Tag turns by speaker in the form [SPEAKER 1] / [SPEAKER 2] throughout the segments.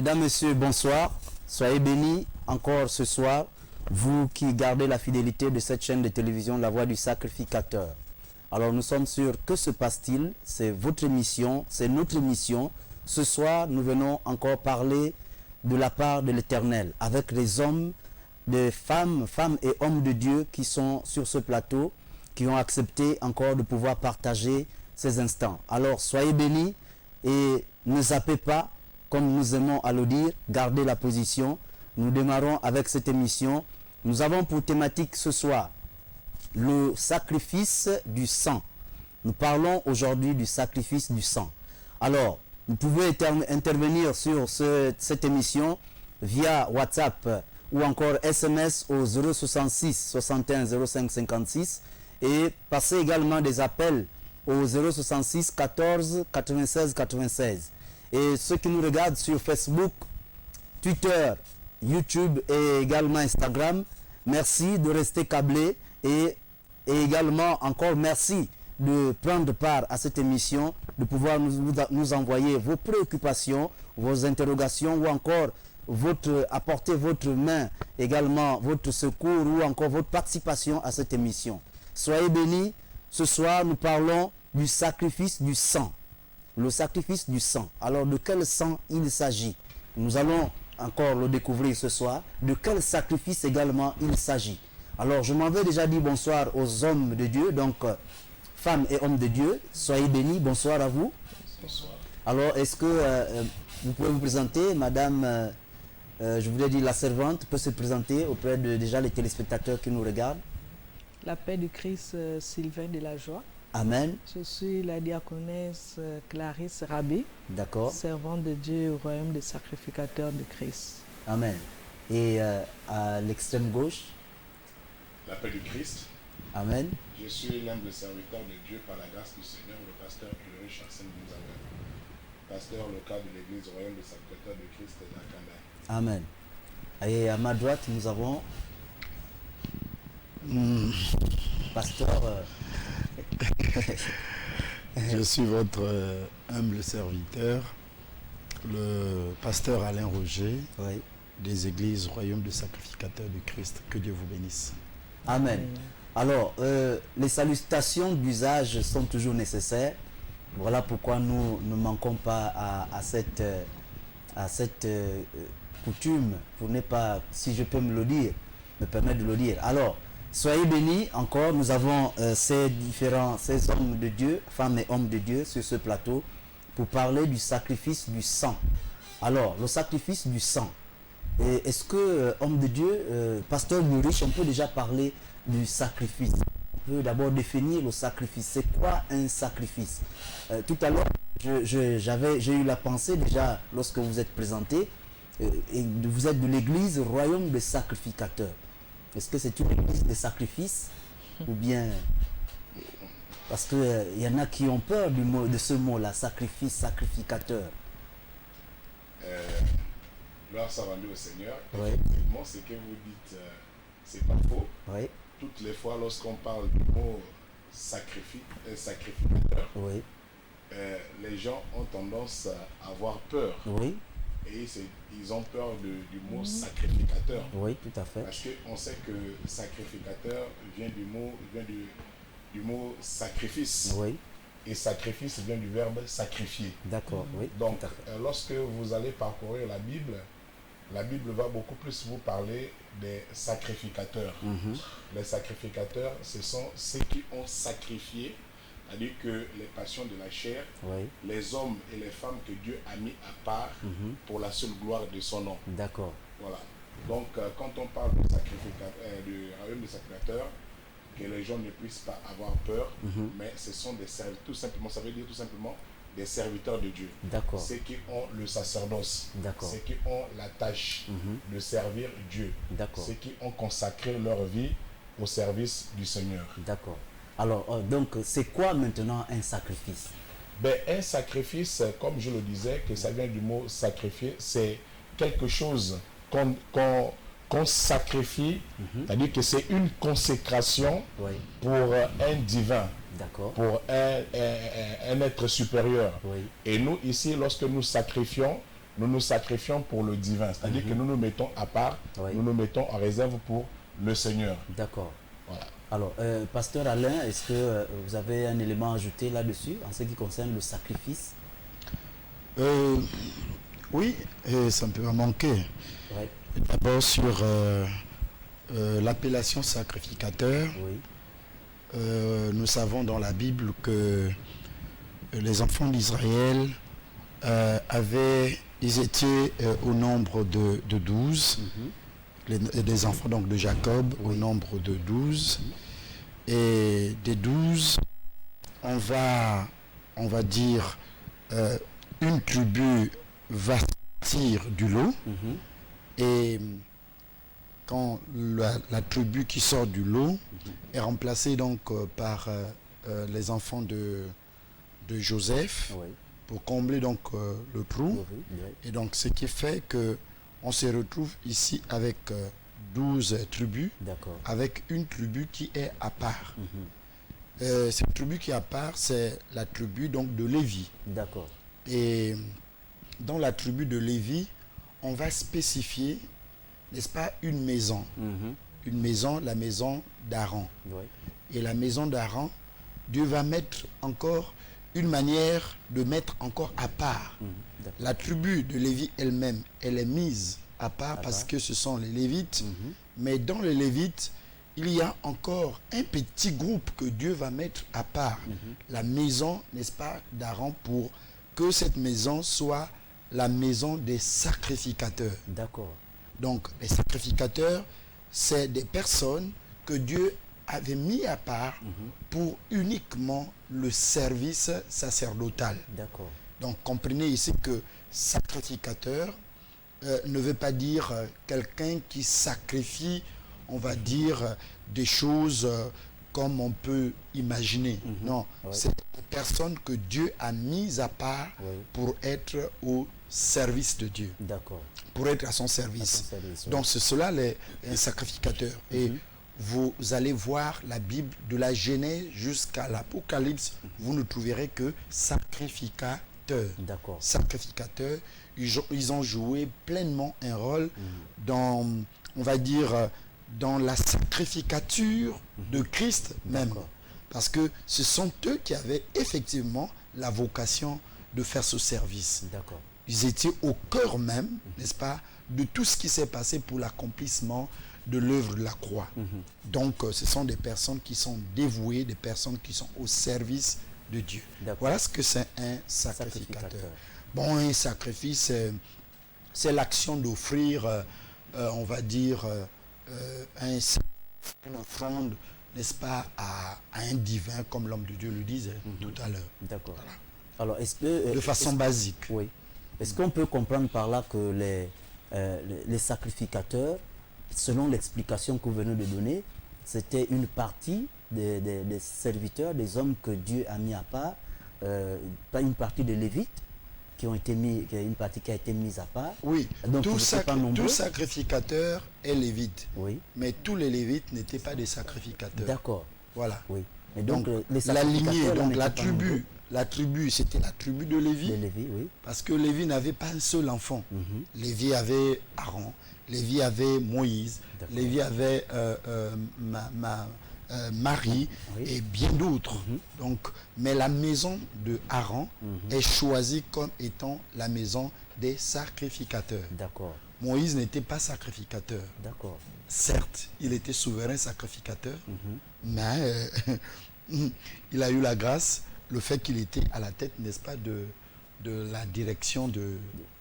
[SPEAKER 1] Mesdames, Messieurs, bonsoir. Soyez bénis encore ce soir, vous qui gardez la fidélité de cette chaîne de télévision, La Voix du Sacrificateur. Alors nous sommes sûrs, que se passe-t-il? C'est votre émission, c'est notre émission. Ce soir, nous venons encore parler de la part de l'Éternel, avec les hommes, des femmes et hommes de Dieu qui sont sur ce plateau, qui ont accepté encore de pouvoir partager ces instants. Alors soyez bénis et ne zappez pas, comme nous aimons à le dire, gardez la position. Nous démarrons avec cette émission. Nous avons pour thématique ce soir le sacrifice du sang. Nous parlons aujourd'hui du sacrifice du sang. Alors, vous pouvez intervenir sur cette émission via WhatsApp ou encore SMS au 066 61 05 56 et passer également des appels au 066 14 96 96. Et ceux qui nous regardent sur Facebook, Twitter, YouTube et également Instagram, merci de rester câblés et également encore merci de prendre part à cette émission, de pouvoir nous envoyer vos préoccupations, vos interrogations ou encore apporter votre main, également votre secours ou encore votre participation à cette émission. Soyez bénis. Ce soir, nous parlons du sacrifice du sang. Le sacrifice du sang. Alors, de quel sang il s'agit? Nous allons encore le découvrir ce soir. De quel sacrifice également il s'agit? Alors, je m'en vais déjà dire bonsoir aux hommes de Dieu, donc femmes et hommes de Dieu. Soyez bénis, bonsoir à vous.
[SPEAKER 2] Bonsoir.
[SPEAKER 1] Alors, est-ce que vous pouvez vous présenter, madame, je voulais dire la servante, peut se présenter auprès de déjà les téléspectateurs qui nous regardent?
[SPEAKER 2] La paix du Christ, Sylvain de la Joie.
[SPEAKER 1] Amen.
[SPEAKER 2] Je suis la diaconesse Clarisse Rabé,
[SPEAKER 1] D'accord.
[SPEAKER 2] servante de Dieu au royaume des sacrificateurs de Christ.
[SPEAKER 1] Amen. Et à l'extrême gauche?
[SPEAKER 3] La paix du Christ.
[SPEAKER 1] Amen.
[SPEAKER 3] Je suis l'humble serviteur de Dieu par la grâce du Seigneur, le pasteur Ulrich Chancel Mouzaga, pasteur local de l'église royaume des sacrificateurs de Christ de la Candaï.
[SPEAKER 1] Amen. Et à ma droite, nous avons pasteur.
[SPEAKER 4] Je suis votre humble serviteur, le pasteur Alain Roger,
[SPEAKER 1] Oui.
[SPEAKER 4] des églises royaume des sacrificateurs de Christ. Que Dieu vous bénisse.
[SPEAKER 1] Amen. Alors, les salutations d'usage sont toujours nécessaires. Voilà pourquoi nous ne manquons pas à cette coutume, pour ne pas, si je peux me permettre de le dire. Alors, soyez bénis encore. Nous avons ces hommes de Dieu, femmes et hommes de Dieu sur ce plateau pour parler du sacrifice du sang. Alors, le sacrifice du sang. Est-ce que, homme de Dieu, pasteur Ulrich, on peut déjà parler du sacrifice? On peut d'abord définir le sacrifice. C'est quoi un sacrifice? Tout à l'heure, j'ai eu la pensée déjà lorsque vous êtes présenté, et vous êtes de l'église royaume des sacrificateurs. Est-ce que c'est une église de sacrifice ou bien... Parce qu'il y en a qui ont peur de ce mot-là, sacrifice, sacrificateur.
[SPEAKER 3] Gloire soit rendue au Seigneur.
[SPEAKER 1] Oui.
[SPEAKER 3] Effectivement, ce que vous dites, c'est pas faux.
[SPEAKER 1] Oui,
[SPEAKER 3] Toutes les fois, lorsqu'on parle du mot sacrificateur,
[SPEAKER 1] oui,
[SPEAKER 3] les gens ont tendance à avoir peur.
[SPEAKER 1] oui,
[SPEAKER 3] Et ils ont peur du mot sacrificateur.
[SPEAKER 1] oui, tout à fait.
[SPEAKER 3] Parce qu'on sait que sacrificateur vient du mot sacrifice.
[SPEAKER 1] Oui,
[SPEAKER 3] Et sacrifice vient du verbe sacrifier.
[SPEAKER 1] d'accord, oui,
[SPEAKER 3] Donc,
[SPEAKER 1] tout à fait.
[SPEAKER 3] lorsque vous allez parcourir la Bible va beaucoup plus vous parler des sacrificateurs. Les sacrificateurs, ce sont ceux qui ont sacrifié, c'est-à-dire que les passions de la chair,
[SPEAKER 1] Oui,
[SPEAKER 3] les hommes et les femmes que Dieu a mis à part pour la seule gloire de son nom.
[SPEAKER 1] d'accord.
[SPEAKER 3] Voilà. Donc, quand on parle du royaume des sacrificateurs, que les gens ne puissent pas avoir peur, mais ce sont des serviteurs, tout simplement, ça veut dire tout simplement des serviteurs de Dieu.
[SPEAKER 1] D'accord.
[SPEAKER 3] Ceux qui ont le sacerdoce,
[SPEAKER 1] D'accord.
[SPEAKER 3] ceux qui ont la tâche de servir Dieu,
[SPEAKER 1] D'accord.
[SPEAKER 3] ceux qui ont consacré leur vie au service du Seigneur.
[SPEAKER 1] D'accord. Alors, donc, c'est quoi maintenant un sacrifice?
[SPEAKER 3] Ben, un sacrifice, comme je le disais, que ça vient du mot sacrifier, c'est quelque chose qu'on sacrifie, c'est-à-dire que c'est une consécration
[SPEAKER 1] Oui,
[SPEAKER 3] pour un divin,
[SPEAKER 1] d'accord.
[SPEAKER 3] pour un être supérieur.
[SPEAKER 1] Oui,
[SPEAKER 3] Et nous, ici, lorsque nous sacrifions, nous nous sacrifions pour le divin. C'est-à-dire que nous nous mettons à part,
[SPEAKER 1] Oui.
[SPEAKER 3] nous nous mettons en réserve pour le Seigneur.
[SPEAKER 1] D'accord.
[SPEAKER 3] Voilà.
[SPEAKER 1] Alors, Pasteur Alain, est-ce que vous avez un élément à ajouter là-dessus en ce qui concerne le sacrifice?
[SPEAKER 4] Oui, et ça ne peut pas manquer.
[SPEAKER 1] Oui.
[SPEAKER 4] D'abord sur l'appellation sacrificateur.
[SPEAKER 1] Oui.
[SPEAKER 4] Nous savons dans la Bible que les enfants d'Israël ils étaient au nombre de 12. Les enfants donc de Jacob au nombre de 12. Et des 12, on va dire une tribu va sortir du lot. Et quand la tribu qui sort du lot est remplacée donc par les enfants de Joseph,
[SPEAKER 1] Oui.
[SPEAKER 4] pour combler donc le trou.
[SPEAKER 1] Oui, oui.
[SPEAKER 4] Et donc ce qui fait que on se retrouve ici avec 12 tribus,
[SPEAKER 1] D'accord.
[SPEAKER 4] avec une tribu qui est à part. Cette tribu qui est à part, c'est la tribu donc de Lévi.
[SPEAKER 1] D'accord.
[SPEAKER 4] Et dans la tribu de Lévi, on va spécifier, n'est-ce pas, une maison. Une maison, la maison d'Aaron.
[SPEAKER 1] Oui.
[SPEAKER 4] Et la maison d'Aaron, Dieu va mettre encore une manière de mettre encore à part.
[SPEAKER 1] D'accord.
[SPEAKER 4] La tribu de Lévi elle-même, elle est mise à part parce que ce sont les Lévites. Mais dans les Lévites, il y a encore un petit groupe que Dieu va mettre à part. La maison, n'est-ce pas, d'Aaron, pour que cette maison soit la maison des sacrificateurs.
[SPEAKER 1] D'accord.
[SPEAKER 4] Donc, les sacrificateurs, c'est des personnes que Dieu avait mis à part pour uniquement le service sacerdotal.
[SPEAKER 1] D'accord.
[SPEAKER 4] Donc, comprenez ici que sacrificateur ne veut pas dire quelqu'un qui sacrifie, on va dire, des choses comme on peut imaginer. Non,
[SPEAKER 1] Oui.
[SPEAKER 4] c'est des personnes que Dieu a mises à part
[SPEAKER 1] Oui.
[SPEAKER 4] pour être au service de Dieu,
[SPEAKER 1] D'accord.
[SPEAKER 4] pour être à son service.
[SPEAKER 1] À son service, oui.
[SPEAKER 4] Donc c'est cela les sacrificateurs. Et vous allez voir la Bible de la Genèse jusqu'à l'Apocalypse, vous ne trouverez que sacrificateurs.
[SPEAKER 1] D'accord.
[SPEAKER 4] Sacrificateurs, ils ont joué pleinement un rôle dans, on va dire, dans la sacrificature de Christ même.
[SPEAKER 1] D'accord.
[SPEAKER 4] Parce que ce sont eux qui avaient effectivement la vocation de faire ce service.
[SPEAKER 1] D'accord.
[SPEAKER 4] Ils étaient au cœur même, n'est-ce pas, de tout ce qui s'est passé pour l'accomplissement de l'œuvre de la croix. Donc, ce sont des personnes qui sont dévouées, des personnes qui sont au service de Dieu.
[SPEAKER 1] D'accord.
[SPEAKER 4] Voilà ce que c'est un sacrificateur.
[SPEAKER 1] Sacrificateur.
[SPEAKER 4] Bon, un sacrifice, c'est l'action d'offrir, on va dire, une offrande, n'est-ce pas, à un divin, comme l'homme de Dieu le disait tout à l'heure.
[SPEAKER 1] D'accord. Alors, est-ce que...
[SPEAKER 4] De façon basique.
[SPEAKER 1] Oui. Est-ce qu'on peut comprendre par là que les sacrificateurs, selon l'explication que vous venez de donner, c'était une partie des serviteurs, des hommes que Dieu a mis à part, pas une partie des Lévites qui ont été mis, une partie qui a été mise à part.
[SPEAKER 4] Oui,
[SPEAKER 1] Donc,
[SPEAKER 4] tout
[SPEAKER 1] nombreux.
[SPEAKER 4] sacrificateur est lévite.
[SPEAKER 1] Oui.
[SPEAKER 4] Mais tous les lévites n'étaient pas des sacrificateurs.
[SPEAKER 1] D'accord.
[SPEAKER 4] Voilà.
[SPEAKER 1] Oui. Et donc,
[SPEAKER 4] Donc,
[SPEAKER 1] les
[SPEAKER 4] la lignée,
[SPEAKER 1] sacrificateurs,
[SPEAKER 4] donc
[SPEAKER 1] n'étaient
[SPEAKER 4] la
[SPEAKER 1] pas nombreux.
[SPEAKER 4] tribu, c'était la tribu de Lévi.
[SPEAKER 1] De Lévi, oui.
[SPEAKER 4] Parce que Lévi n'avait pas un seul enfant. Lévi avait Aaron, Lévi avait Moïse,
[SPEAKER 1] D'accord.
[SPEAKER 4] Lévi avait Marie
[SPEAKER 1] Oui.
[SPEAKER 4] et bien d'autres. Donc, mais la maison de Aaron est choisie comme étant la maison des sacrificateurs.
[SPEAKER 1] D'accord.
[SPEAKER 4] Moïse n'était pas sacrificateur.
[SPEAKER 1] D'accord.
[SPEAKER 4] Certes, il était souverain sacrificateur, mais il a eu la grâce, le fait qu'il était à la tête, n'est-ce pas, de la direction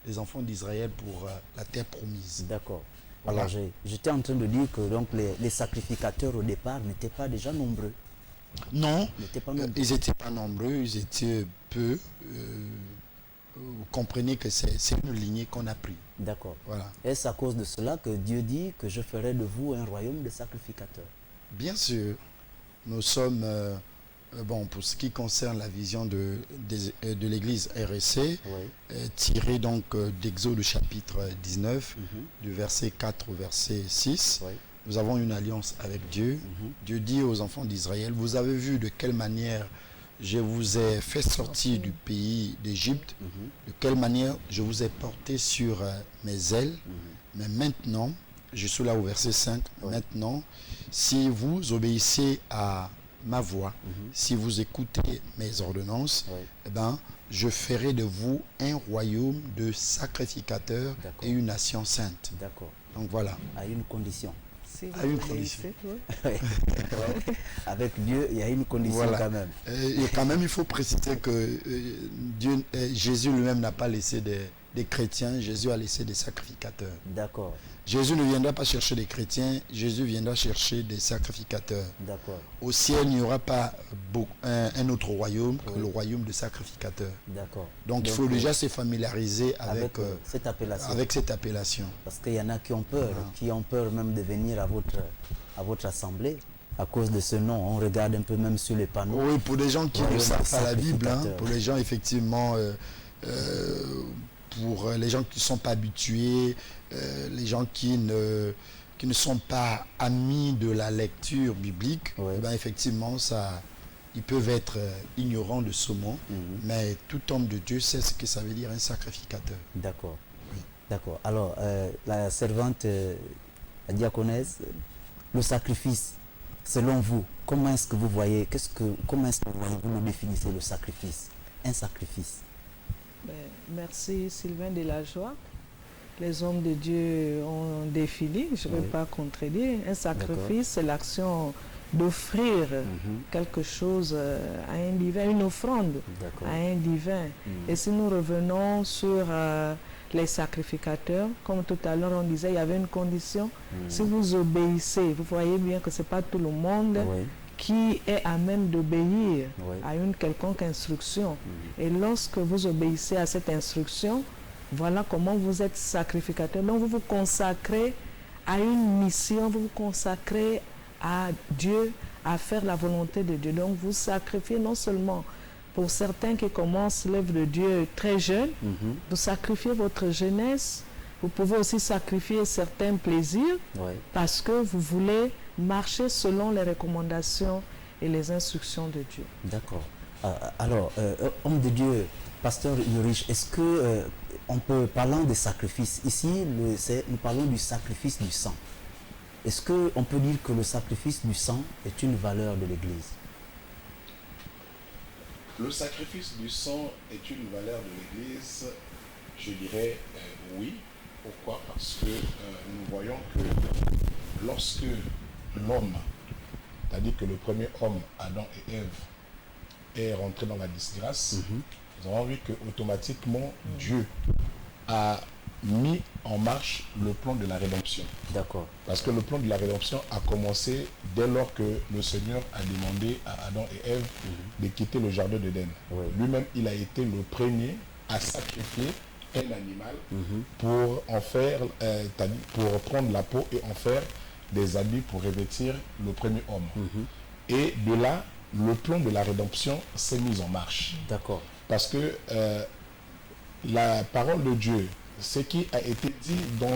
[SPEAKER 4] des enfants d'Israël pour la terre promise.
[SPEAKER 1] D'accord.
[SPEAKER 4] Voilà.
[SPEAKER 1] Alors, j'étais en train de dire que donc, les sacrificateurs au départ n'étaient pas déjà nombreux.
[SPEAKER 4] Non,
[SPEAKER 1] N'étaient pas nombreux.
[SPEAKER 4] ils n'étaient pas nombreux, ils étaient peu. Vous comprenez que c'est une lignée qu'on a pris.
[SPEAKER 1] D'accord.
[SPEAKER 4] Voilà.
[SPEAKER 1] Est-ce à cause de cela que Dieu dit que je ferai de vous un royaume de sacrificateurs?
[SPEAKER 4] Bien sûr, nous sommes, bon, pour ce qui concerne la vision de l'église RSC,
[SPEAKER 1] Oui.
[SPEAKER 4] tirée donc d'Exode chapitre 19, du verset 4 au verset 6,
[SPEAKER 1] Oui.
[SPEAKER 4] nous avons une alliance avec Dieu. Dieu dit aux enfants d'Israël, vous avez vu de quelle manière je vous ai fait sortir du pays d'Égypte, de quelle manière je vous ai porté sur mes ailes. Mais maintenant, je suis là au verset 5, maintenant, si vous obéissez à ma voix, si vous écoutez mes ordonnances, eh ben, je ferai de vous un royaume de sacrificateurs et une nation sainte.
[SPEAKER 1] D'accord.
[SPEAKER 4] Donc voilà.
[SPEAKER 1] À une condition.
[SPEAKER 2] Si
[SPEAKER 4] À une
[SPEAKER 2] vous
[SPEAKER 4] condition.
[SPEAKER 2] obéissez, oui.
[SPEAKER 1] Avec Dieu, il y a une condition
[SPEAKER 4] Voilà.
[SPEAKER 1] quand même.
[SPEAKER 4] Et quand même, il faut préciser que Jésus lui-même n'a pas laissé des chrétiens, Jésus a laissé des sacrificateurs.
[SPEAKER 1] D'accord.
[SPEAKER 4] Jésus ne viendra pas chercher des chrétiens, Jésus viendra chercher des sacrificateurs.
[SPEAKER 1] D'accord.
[SPEAKER 4] Au ciel, il n'y aura pas un autre royaume que le royaume de sacrificateurs.
[SPEAKER 1] D'accord.
[SPEAKER 4] Donc il faut déjà se familiariser avec
[SPEAKER 1] cette appellation.
[SPEAKER 4] avec cette appellation.
[SPEAKER 1] Parce qu'il y en a qui ont peur même de venir à votre assemblée à cause de ce nom. On regarde un peu même sur les panneaux.
[SPEAKER 4] Oui, pour les gens qui ne
[SPEAKER 1] Royaume
[SPEAKER 4] savent
[SPEAKER 1] de
[SPEAKER 4] pas la Bible,
[SPEAKER 1] sacrificateurs.
[SPEAKER 4] pour les gens effectivement, pour les gens qui ne sont pas habitués, les gens qui ne sont pas amis de la lecture biblique,
[SPEAKER 1] Ouais.
[SPEAKER 4] ben effectivement, ils peuvent être ignorants de ce mot, mais tout homme de Dieu sait ce que ça veut dire un sacrificateur.
[SPEAKER 1] D'accord.
[SPEAKER 4] Oui.
[SPEAKER 1] D'accord. Alors, la servante, la diaconesse, le sacrifice, selon vous, comment est-ce que vous voyez, comment est-ce que vous le définissez, le sacrifice? Un sacrifice.
[SPEAKER 2] Ben, merci Sylvain de la joie. Les hommes de Dieu ont défini, je ne vais
[SPEAKER 1] Oui.
[SPEAKER 2] pas contredire. Un sacrifice, c'est l'action d'offrir quelque chose à un divin, une offrande
[SPEAKER 1] D'accord.
[SPEAKER 2] à un divin. Et si nous revenons sur les sacrificateurs, comme tout à l'heure on disait, il y avait une condition. Si vous obéissez, vous voyez bien que ce n'est pas tout le monde
[SPEAKER 1] Oui.
[SPEAKER 2] qui est à même d'obéir
[SPEAKER 1] Oui.
[SPEAKER 2] à une quelconque instruction. Et lorsque vous obéissez à cette instruction, voilà comment vous êtes sacrificateur. Donc vous vous consacrez à une mission, vous vous consacrez à Dieu, à faire la volonté de Dieu. Donc vous sacrifiez non seulement pour certains qui commencent l'œuvre de Dieu très jeunes, vous sacrifiez votre jeunesse, vous pouvez aussi sacrifier certains plaisirs
[SPEAKER 1] Oui.
[SPEAKER 2] parce que vous voulez marcher selon les recommandations et les instructions de Dieu.
[SPEAKER 1] D'accord. Alors, homme de Dieu, pasteur Ulrich, est-ce que on peut, parlant de sacrifice, ici, nous parlons du sacrifice du sang. Est-ce qu'on peut dire que le sacrifice du sang est une valeur de l'Église?
[SPEAKER 3] Le sacrifice du sang est une valeur de l'Église, je dirais oui. Pourquoi? Parce que nous voyons que lorsque l'homme, c'est-à-dire que le premier homme, Adam et Ève, est rentré dans la disgrâce, nous avons vu que automatiquement Dieu a mis en marche le plan de la rédemption.
[SPEAKER 1] D'accord.
[SPEAKER 3] Parce que le plan de la rédemption a commencé dès lors que le Seigneur a demandé à Adam et Ève de quitter le jardin d'Éden.
[SPEAKER 1] Oui.
[SPEAKER 3] Lui-même, il a été le premier à sacrifier un animal pour en faire, pour prendre la peau et en faire des habits pour revêtir le premier homme. Et de là, le plan de la rédemption s'est mis en marche.
[SPEAKER 1] D'accord.
[SPEAKER 3] Parce que la parole de Dieu, ce qui a été dit dans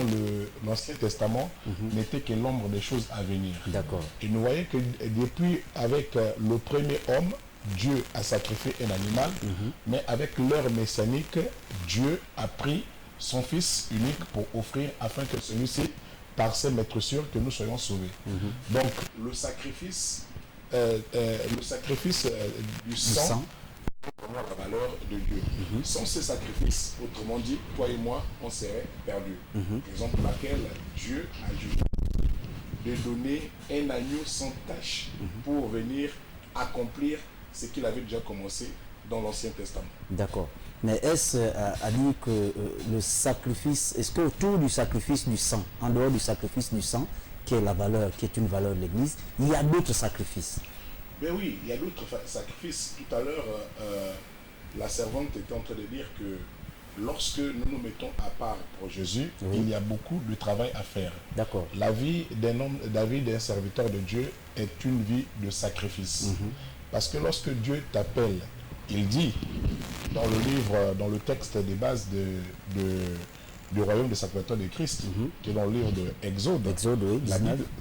[SPEAKER 3] l'Ancien Testament, n'était que l'ombre des choses à venir.
[SPEAKER 1] D'accord.
[SPEAKER 3] Et nous voyons que depuis, avec le premier homme, Dieu a sacrifié un animal, mais avec l'heure messianique, Dieu a pris son Fils unique pour offrir afin que celui-ci, par ses maîtres sûrs, que nous soyons sauvés. Donc, le sacrifice du sang, vraiment la valeur de Dieu. Sans ce sacrifice, autrement dit, toi et moi, on serait perdus. Raison pour laquelle Dieu a jugé de donner un agneau sans tache pour venir accomplir ce qu'il avait déjà commencé dans l'Ancien Testament.
[SPEAKER 1] D'accord. Mais est-ce à dire que le sacrifice, est-ce qu'autour du sacrifice du sang, en dehors du sacrifice du sang, qui est une valeur de l'Église, il y a d'autres sacrifices?
[SPEAKER 3] Mais oui, il y a d'autres sacrifices. Tout à l'heure, la servante était en train de dire que lorsque nous nous mettons à part pour Jésus, il y a beaucoup de travail à faire.
[SPEAKER 1] D'accord.
[SPEAKER 3] La vie d'un homme, la vie d'un serviteur de Dieu est une vie de sacrifice. Parce que lorsque Dieu t'appelle, il dit dans le livre, dans le texte des bases du royaume des sacrificateurs de Christ, qui est dans le livre de Exode,
[SPEAKER 1] Oui,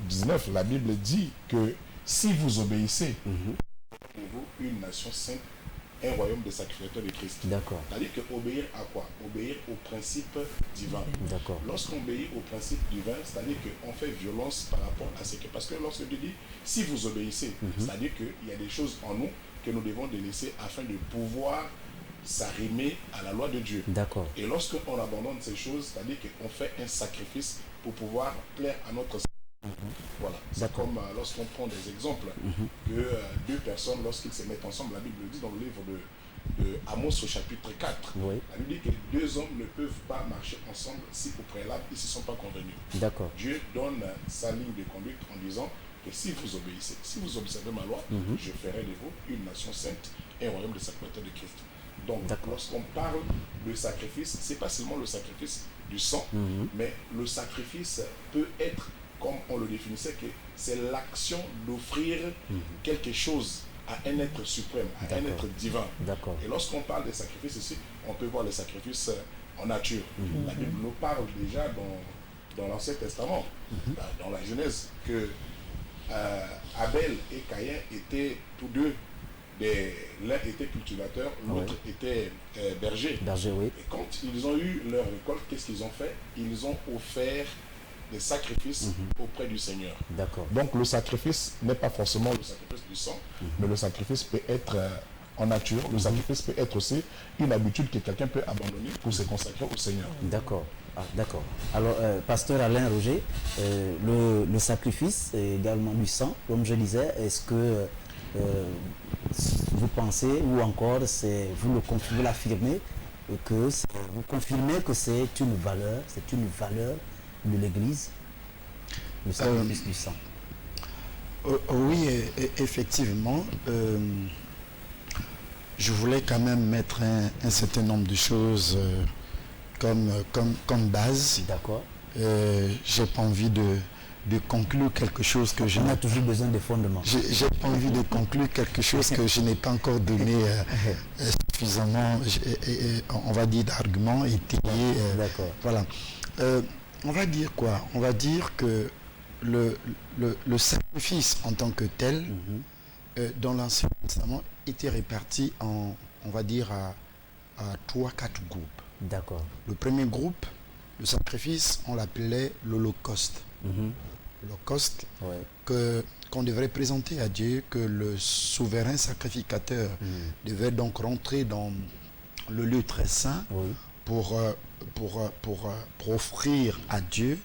[SPEAKER 1] 19.
[SPEAKER 3] la Bible dit que si vous obéissez, une nation sainte, un royaume de sacrificateurs de Christ.
[SPEAKER 1] D'accord.
[SPEAKER 3] C'est-à-dire que obéir à quoi? Obéir au principe divin.
[SPEAKER 1] D'accord.
[SPEAKER 3] Lorsqu'on obéit au principe divin, c'est-à-dire qu'on fait violence par rapport à ce que... Parce que lorsque Dieu dit, si vous obéissez, c'est-à-dire qu'il y a des choses en nous que nous devons délaisser afin de pouvoir s'arrimer à la loi de Dieu.
[SPEAKER 1] D'accord.
[SPEAKER 3] Et lorsqu'on abandonne ces choses, c'est-à-dire qu'on fait un sacrifice pour pouvoir plaire à notre Voilà. C'est
[SPEAKER 1] D'accord.
[SPEAKER 3] comme lorsqu'on prend des exemples que deux personnes, lorsqu'ils se mettent ensemble, la Bible le dit dans le livre de Amos au chapitre 4.
[SPEAKER 1] Oui.
[SPEAKER 3] La Bible dit que deux hommes ne peuvent pas marcher ensemble si au préalable ils ne se sont pas convenus.
[SPEAKER 1] D'accord.
[SPEAKER 3] Dieu donne sa ligne de conduite en disant que si vous obéissez, si vous observez ma loi, je ferai de vous une nation sainte et un royaume de sacrificateurs de Christ. Donc,
[SPEAKER 1] D'accord.
[SPEAKER 3] lorsqu'on parle de sacrifice, ce n'est pas seulement le sacrifice du sang, mais le sacrifice peut être, comme on le définissait, que c'est l'action d'offrir quelque chose à un être suprême, à un être divin.
[SPEAKER 1] D'accord.
[SPEAKER 3] Et lorsqu'on parle des sacrifices ici, on peut voir les sacrifices en nature. La Bible nous parle déjà dans l'Ancien Testament, dans la Genèse, que Abel et Caïn étaient tous deux, l'un était cultivateur, l'autre était berger.
[SPEAKER 1] Berger, oui.
[SPEAKER 3] Et quand ils ont eu leur récolte, qu'est-ce qu'ils ont fait? Ils ont offert des sacrifices auprès du Seigneur.
[SPEAKER 1] D'accord.
[SPEAKER 3] Donc le sacrifice n'est pas forcément le sacrifice du sang, mais le sacrifice peut être en nature. Le sacrifice peut être aussi une habitude que quelqu'un peut abandonner pour se consacrer au Seigneur.
[SPEAKER 1] D'accord. Ah, d'accord. Alors, pasteur Alain Roger, le sacrifice est également du sang, comme je disais, est-ce que vous pensez, ou encore vous l'affirmez, que vous confirmez que c'est une valeur de l'Église, le sacrifice du sang?
[SPEAKER 4] Oui, effectivement. Je voulais quand même mettre un certain nombre de choses comme base.
[SPEAKER 1] D'accord.
[SPEAKER 4] J'ai pas envie de conclure quelque chose que je
[SPEAKER 1] On
[SPEAKER 4] n'ai
[SPEAKER 1] a toujours besoin de fondements.
[SPEAKER 4] J'ai pas envie de conclure quelque chose que je n'ai pas encore donné suffisamment, on va dire, d'arguments étayés.
[SPEAKER 1] D'accord.
[SPEAKER 4] Voilà. On va dire quoi? On va dire que le sacrifice en tant que tel, dans l'Ancien Testament, était réparti en, on va dire, à 3-4 groupes.
[SPEAKER 1] D'accord.
[SPEAKER 4] Le premier groupe, le sacrifice, on l'appelait l'Holocauste. L'Holocauste qu'on devrait présenter à Dieu, que le souverain sacrificateur devait donc rentrer dans le lieu très saint pour offrir à Dieu.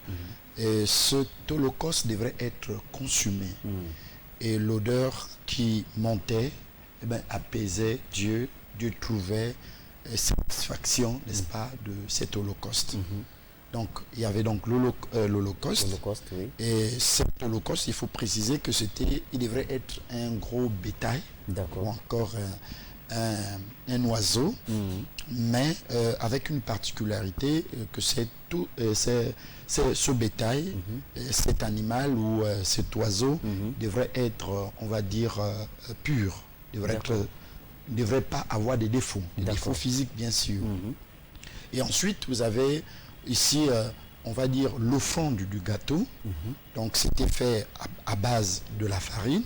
[SPEAKER 4] Et cet holocauste devrait être consumé. Et l'odeur qui montait apaisait Dieu. Dieu trouvait satisfaction, n'est-ce pas, de cet holocauste. Donc, il y avait donc l'holocauste. Et cet holocauste, il faut préciser que il devrait être un gros bétail, ou encore un oiseau, mais avec une particularité que c'est ce bétail, cet animal ou cet oiseau devrait être, on va dire, pur, ne devrait pas avoir de défauts, des défauts physiques bien sûr. Et ensuite, vous avez ici, on va dire, l'offrande du gâteau. Donc, c'était fait à base de la farine.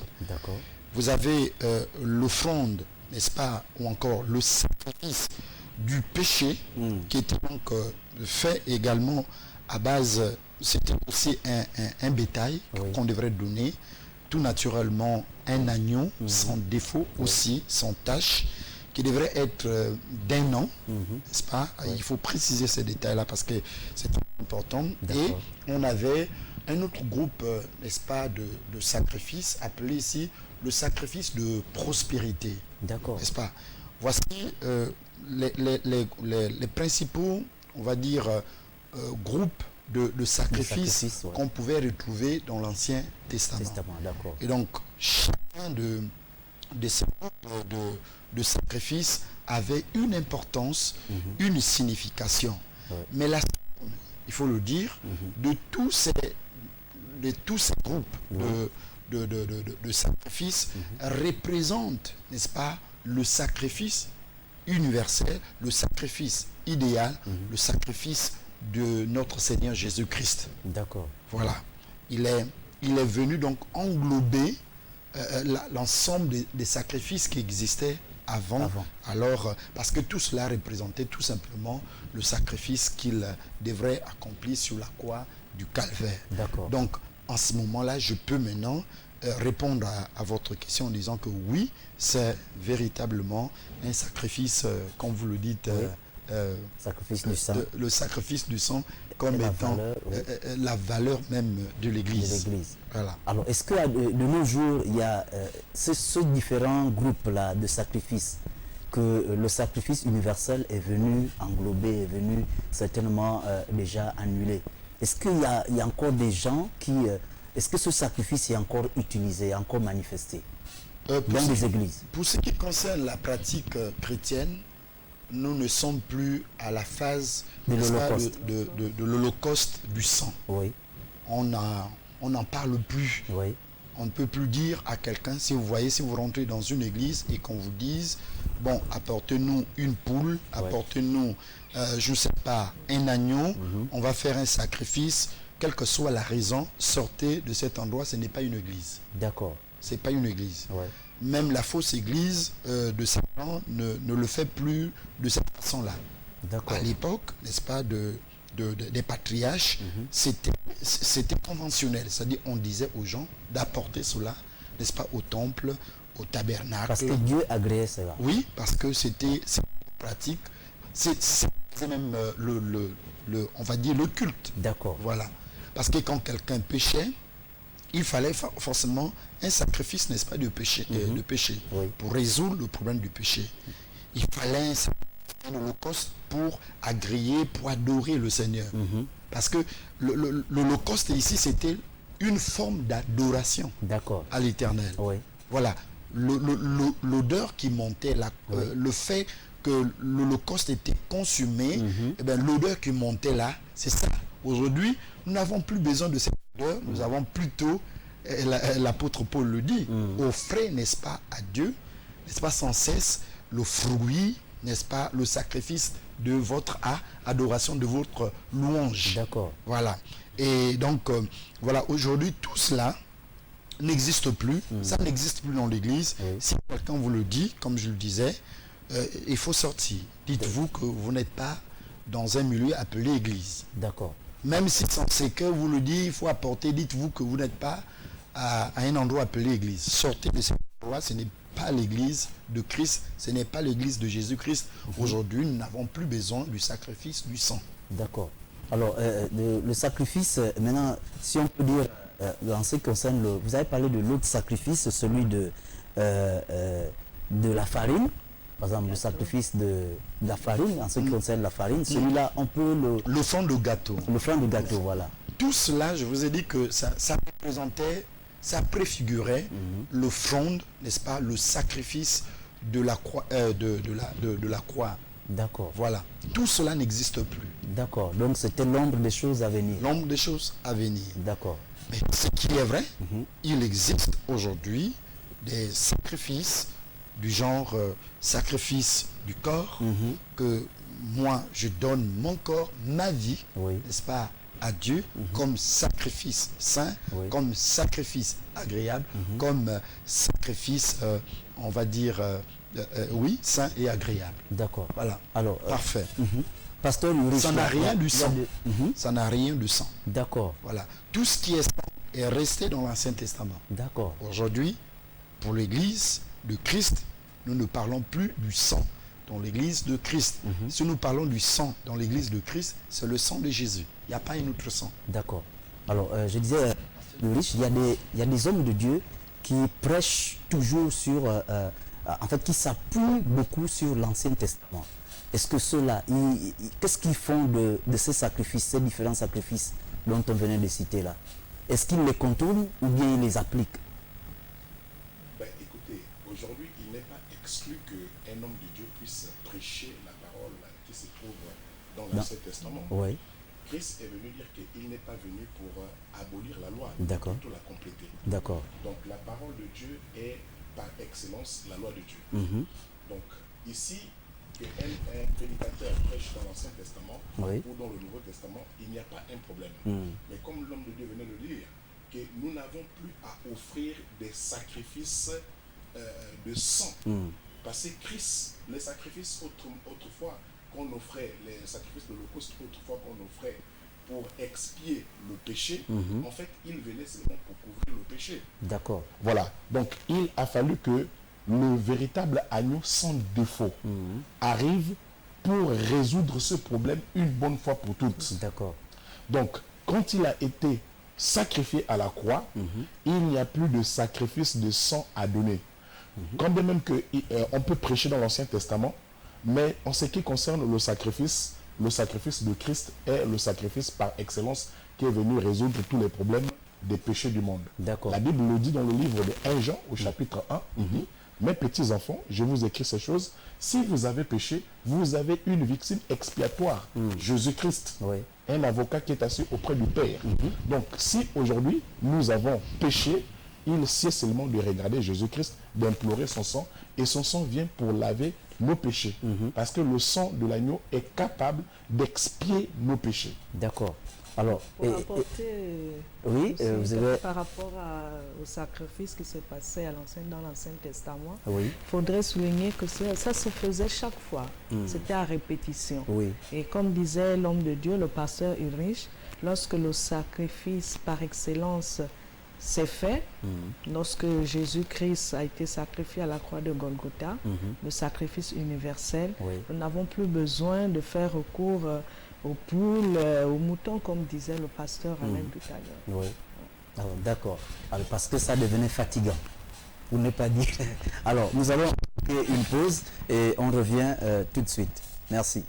[SPEAKER 4] Vous avez l'offrande, n'est-ce pas, ou encore le sacrifice du péché, qui était donc fait également à base, c'était aussi un bétail qu'on devrait donner, tout naturellement un agneau sans défaut aussi, sans tache, qui devrait être d'un an, n'est-ce pas? Il faut préciser ces détails-là parce que c'est important. Et on avait un autre groupe, n'est-ce pas, de sacrifices, appelé ici le sacrifice de prospérité. N'est-ce pas? Voici les principaux, on va dire, groupes de sacrifices qu'on pouvait retrouver dans l'Ancien Testament. Et donc, chacun de ces groupes de sacrifices avait une importance, une signification. Mais la somme, il faut le dire, de tous ces groupes de sacrifices représente, n'est-ce pas, le sacrifice universel, le sacrifice idéal, le sacrifice de notre Seigneur Jésus-Christ. Voilà. Il est venu donc englober l'ensemble des sacrifices qui existaient avant. Alors, parce que tout cela représentait tout simplement le sacrifice qu'il devrait accomplir sur la croix du calvaire.
[SPEAKER 1] D'accord.
[SPEAKER 4] Donc, en ce moment-là, je peux maintenant répondre à votre question en disant que oui, c'est véritablement un sacrifice, comme vous le dites,
[SPEAKER 1] sacrifice du sang.
[SPEAKER 4] Le sacrifice du sang comme
[SPEAKER 1] Et la
[SPEAKER 4] étant
[SPEAKER 1] valeur, oui.
[SPEAKER 4] la valeur même de l'Église. Voilà.
[SPEAKER 1] Alors, est-ce que de nos jours, il y a ce différents groupes-là de sacrifices, que le sacrifice universel est venu englober, est venu certainement déjà annuler? Est-ce qu'il y a encore des gens qui... est-ce que ce sacrifice est encore utilisé, encore manifesté dans les églises?
[SPEAKER 4] Pour ce qui concerne la pratique chrétienne, nous ne sommes plus à la phase de l'holocauste du sang.
[SPEAKER 1] Oui.
[SPEAKER 4] On n'en parle plus.
[SPEAKER 1] Oui.
[SPEAKER 4] On ne peut plus dire à quelqu'un, si vous rentrez dans une église et qu'on vous dise, bon, apportez-nous une poule, apportez-nous, je ne sais pas, un agneau, on va faire un sacrifice, quelle que soit la raison, sortez de cet endroit, ce n'est pas une église.
[SPEAKER 1] D'accord.
[SPEAKER 4] Ce n'est pas une église.
[SPEAKER 1] Ouais.
[SPEAKER 4] Même la fausse église de Satan ne le fait plus de cette façon-là. À l'époque, n'est-ce pas, des patriarches, c'était conventionnel. C'est-à-dire, on disait aux gens d'apporter cela, n'est-ce pas, au temple, au tabernacle.
[SPEAKER 1] Parce que Dieu agréait cela.
[SPEAKER 4] Oui, parce que c'était pratique. C'est même on va dire, le culte.
[SPEAKER 1] D'accord.
[SPEAKER 4] Voilà. Parce que quand quelqu'un péchait, il fallait forcément un sacrifice, n'est-ce pas, de péché,
[SPEAKER 1] Oui.
[SPEAKER 4] pour résoudre le problème du péché. Il fallait un holocauste pour agréer, pour adorer le Seigneur. Parce que l'holocauste ici, c'était une forme d'adoration à l'Éternel.
[SPEAKER 1] Oui.
[SPEAKER 4] Voilà. L'odeur qui montait, le fait que l'holocauste était consumé, eh bien, l'odeur qui montait là, c'est ça. Aujourd'hui, nous n'avons plus besoin de cette odeur, nous avons plutôt, l'apôtre Paul le dit, offrez, n'est-ce pas, à Dieu, n'est-ce pas, sans cesse, le fruit, n'est-ce pas, le sacrifice de votre adoration, de votre louange.
[SPEAKER 1] D'accord.
[SPEAKER 4] Voilà. Et donc, voilà, aujourd'hui, tout cela n'existe plus. Ça n'existe plus dans l'Église. Si quelqu'un vous le dit, comme je le disais, il faut sortir. Dites-vous que vous n'êtes pas dans un milieu appelé Église.
[SPEAKER 1] D'accord.
[SPEAKER 4] Même si c'est que vous le dites, il faut apporter, dites-vous que vous n'êtes pas à un endroit appelé Église. Sortez de cet endroit, ce n'est pas l'Église de Christ, ce n'est pas l'Église de Jésus-Christ. Aujourd'hui, nous n'avons plus besoin du sacrifice du sang.
[SPEAKER 1] D'accord. Alors, le sacrifice, maintenant, si on peut dire, en ce qui concerne, vous avez parlé de l'autre sacrifice, celui de la farine. Par exemple, le sacrifice de la farine, en ce qui concerne la farine, celui-là, on peut
[SPEAKER 4] le fond de gâteau.
[SPEAKER 1] Le fond de gâteau, voilà.
[SPEAKER 4] Tout cela, je vous ai dit que ça représentait, ça préfigurait le front, n'est-ce pas, le sacrifice de la croix. De la croix.
[SPEAKER 1] D'accord.
[SPEAKER 4] Voilà. Tout cela n'existe plus.
[SPEAKER 1] D'accord. Donc, c'était l'ombre des choses à venir.
[SPEAKER 4] L'ombre des choses à venir.
[SPEAKER 1] D'accord.
[SPEAKER 4] Mais ce qui est vrai, il existe aujourd'hui des sacrifices du genre sacrifice du corps, que moi je donne mon corps, ma vie, n'est-ce pas, à Dieu, comme sacrifice saint, comme sacrifice agréable, comme sacrifice, on va dire, oui, saint et agréable.
[SPEAKER 1] D'accord.
[SPEAKER 4] Voilà.
[SPEAKER 1] Alors,
[SPEAKER 4] parfait.
[SPEAKER 1] Pasteur Maurice,
[SPEAKER 4] ça n'a rien du sang. Ça n'a rien de sang.
[SPEAKER 1] D'accord.
[SPEAKER 4] Voilà. Tout ce qui est sang est resté dans l'Ancien Testament.
[SPEAKER 1] D'accord.
[SPEAKER 4] Aujourd'hui, pour l'Église de Christ, nous ne parlons plus du sang dans l'Église de Christ. Si nous parlons du sang dans l'Église de Christ, c'est le sang de Jésus. Il n'y a pas un autre sang.
[SPEAKER 1] D'accord. Alors, je disais, Maurice, il y a des hommes de Dieu qui prêchent toujours sur, en fait, qui s'appuient beaucoup sur l'Ancien Testament. Est-ce que ceux-là, qu'est-ce qu'ils font de ces sacrifices, ces différents sacrifices dont on venait de citer là? Est-ce qu'ils les contournent ou bien ils les appliquent?
[SPEAKER 3] Ben, écoutez, aujourd'hui, il n'est pas exclu qu'un homme de Dieu puisse prêcher la parole qui se trouve dans l'Ancien Testament.
[SPEAKER 1] Oui.
[SPEAKER 3] Christ est venu dire qu'il n'est pas venu pour abolir la loi, mais plutôt la compléter.
[SPEAKER 1] D'accord.
[SPEAKER 3] Donc la parole de Dieu est par excellence la loi de Dieu. Donc ici, qu'un prédicateur prêche dans l'Ancien Testament ou dans le Nouveau Testament, il n'y a pas un problème. Mais comme l'homme de Dieu venait de dire, que nous n'avons plus à offrir des sacrifices de sang. Parce que Christ, les sacrifices autrefois qu'on offrait, les sacrifices de l'Holocauste autrefois qu'on offrait pour expier le péché, en fait, il venait seulement pour couvrir le péché.
[SPEAKER 1] D'accord.
[SPEAKER 3] Voilà. Donc, il a fallu que le véritable agneau sans défaut arrive pour résoudre ce problème une bonne fois pour toutes.
[SPEAKER 1] D'accord.
[SPEAKER 3] Donc, quand il a été sacrifié à la croix, il n'y a plus de sacrifice de sang à donner. Quand bien même on peut prêcher dans l'Ancien Testament, mais en ce qui concerne le sacrifice de Christ est le sacrifice par excellence qui est venu résoudre tous les problèmes des péchés du monde.
[SPEAKER 1] D'accord.
[SPEAKER 3] La Bible le dit dans le livre de 1 Jean, au chapitre 1, il dit, mes petits enfants, je vous écris ces choses, si vous avez péché, vous avez une victime expiatoire, Jésus-Christ, un avocat qui est assis auprès du Père. Donc, si aujourd'hui nous avons péché, il sied seulement de regarder Jésus-Christ, d'implorer son sang, et son sang vient pour laver nos péchés. Parce que le sang de l'agneau est capable d'expier nos péchés.
[SPEAKER 1] D'accord. Alors,
[SPEAKER 2] pour apporter
[SPEAKER 1] oui,
[SPEAKER 2] aussi,
[SPEAKER 1] vous avez...
[SPEAKER 2] par rapport au sacrifice qui se passait dans l'Ancien Testament,
[SPEAKER 1] Oui.
[SPEAKER 2] il faudrait souligner que ça se faisait chaque fois. C'était à répétition.
[SPEAKER 1] Oui.
[SPEAKER 2] Et comme disait l'homme de Dieu, le pasteur Ulrich, lorsque le sacrifice par excellence s'est fait, lorsque Jésus-Christ a été sacrifié à la croix de Golgotha, le sacrifice universel, nous n'avons plus besoin de faire recours aux poules, aux moutons, comme disait le pasteur Alain tout à l'heure.
[SPEAKER 1] Oui. Alors, d'accord. Alors, parce que ça devenait fatigant. Vous n'avez pas dit. Alors, nous allons faire une pause et on revient tout de suite. Merci.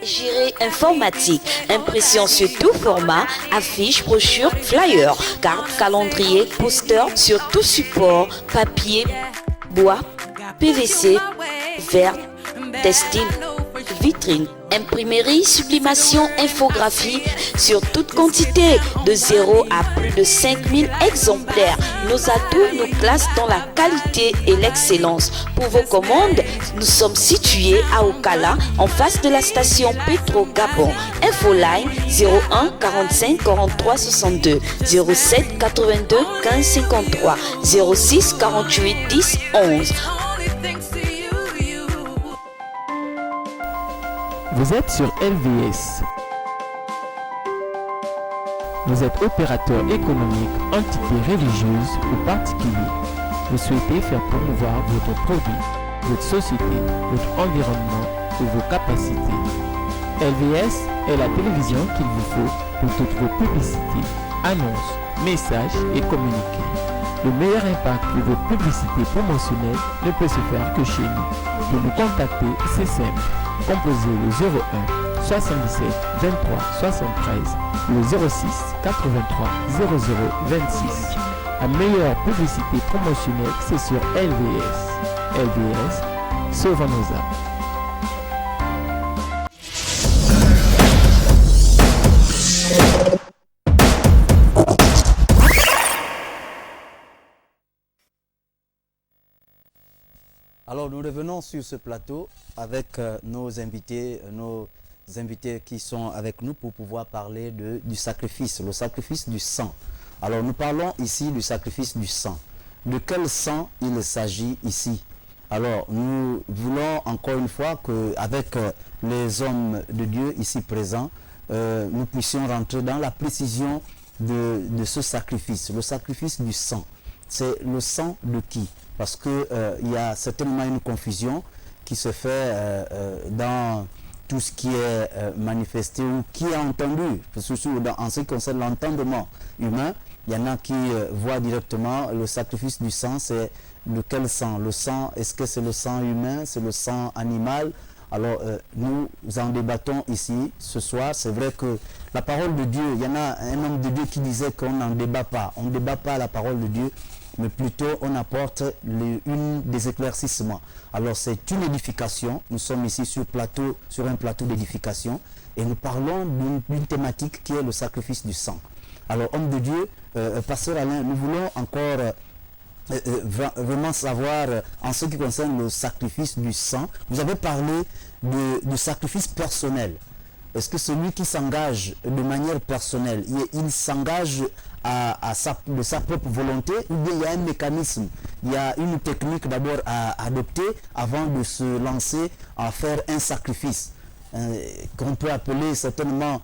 [SPEAKER 5] Gérée informatique, impression sur tout format, affiches, brochures, flyers, cartes, calendrier, posters sur tout support, papier, bois, PVC, verre, textile, vitrine, imprimerie, sublimation, infographie sur toute quantité, de 0 à plus de 5000 exemplaires. Nos atouts nous classent dans la qualité et l'excellence. Pour vos commandes, nous sommes situés à Okala, en face de la station Petro Gabon. Infoline 01 45 43 62 07 82 15 53 06 48 10 11.
[SPEAKER 6] Vous êtes sur LVS. Vous êtes opérateur économique, entité religieuse ou particulier. Vous souhaitez faire promouvoir votre produit, votre société, votre environnement ou vos capacités. LVS est la télévision qu'il vous faut pour toutes vos publicités, annonces, messages et communiqués. Le meilleur impact de votre publicité promotionnelle ne peut se faire que chez nous. Pour nous contacter, c'est simple. Composez le 01 77 23 73 ou le 06 83 00 26. La meilleure publicité promotionnelle, c'est sur LVS. LVS, sauvons nos âmes.
[SPEAKER 1] Alors nous revenons sur ce plateau avec nos invités qui sont avec nous pour pouvoir parler du sacrifice, le sacrifice du sang. Alors nous parlons ici du sacrifice du sang. De quel sang il s'agit ici? Alors nous voulons encore une fois qu'avec les hommes de Dieu ici présents, nous puissions rentrer dans la précision de ce sacrifice, le sacrifice du sang. C'est le sang de qui? Parce qu'il y a certainement une confusion qui se fait dans tout ce qui est manifesté ou qui est entendu, surtout en ce qui concerne l'entendement humain. Il y en a qui voient directement le sacrifice du sang, c'est de quel sang? Le sang, est-ce que c'est le sang humain, c'est le sang animal? Alors nous en débattons ici ce soir. C'est vrai que la parole de Dieu, il y en a un homme de Dieu qui disait qu'on n'en débat pas. On ne débat pas la parole de Dieu, mais plutôt on apporte des éclaircissements. Alors c'est une édification. Nous sommes ici sur un plateau d'édification et nous parlons d'une thématique qui est le sacrifice du sang. Alors homme de Dieu, pasteur Alain, nous voulons encore vraiment savoir en ce qui concerne le sacrifice du sang. Vous avez parlé du sacrifice personnel. est-ce que celui qui s'engage de manière personnelle, il s'engage de sa propre volonté, ou bien il y a un mécanisme, il y a une technique d'abord à adopter avant de se lancer à faire un sacrifice qu'on peut appeler certainement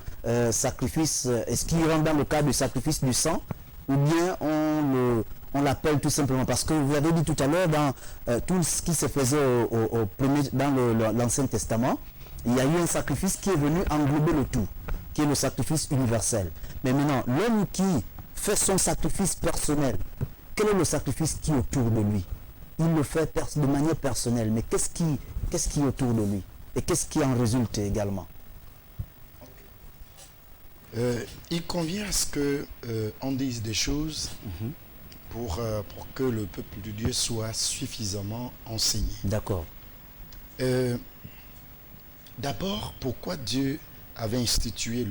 [SPEAKER 1] sacrifice, est-ce qu'il rentre dans le cadre du sacrifice du sang, ou bien on l'appelle tout simplement, parce que vous avez dit tout à l'heure, dans tout ce qui se faisait dans l'Ancien Testament, il y a eu un sacrifice qui est venu englober le tout, qui est le sacrifice universel. Mais maintenant, l'homme qui fait son sacrifice personnel, quel est le sacrifice qui est autour de lui? Il le fait de manière personnelle, mais qu'est-ce qui est autour de lui? Et qu'est-ce qui en résulte également?
[SPEAKER 4] Il convient à ce qu'on dise des choses pour que le peuple de Dieu soit suffisamment enseigné.
[SPEAKER 1] D'accord.
[SPEAKER 4] D'abord, pourquoi Dieu avait institué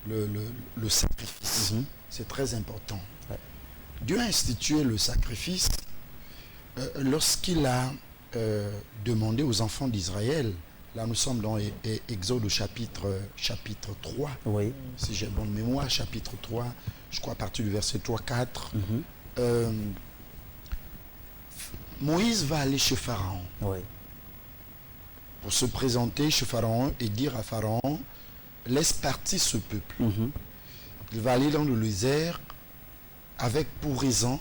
[SPEAKER 4] le sacrifice? C'est très important.
[SPEAKER 1] Ouais.
[SPEAKER 4] Dieu a institué le sacrifice lorsqu'il a demandé aux enfants d'Israël, là nous sommes dans Exode au chapitre 3,
[SPEAKER 1] Oui.
[SPEAKER 4] si j'ai bonne mémoire, chapitre 3, je crois à partir du verset 3-4, Moïse va aller chez Pharaon.
[SPEAKER 1] Oui.
[SPEAKER 4] Pour se présenter chez Pharaon et dire à Pharaon, laisse partir ce peuple. Il va aller dans le désert avec pour raison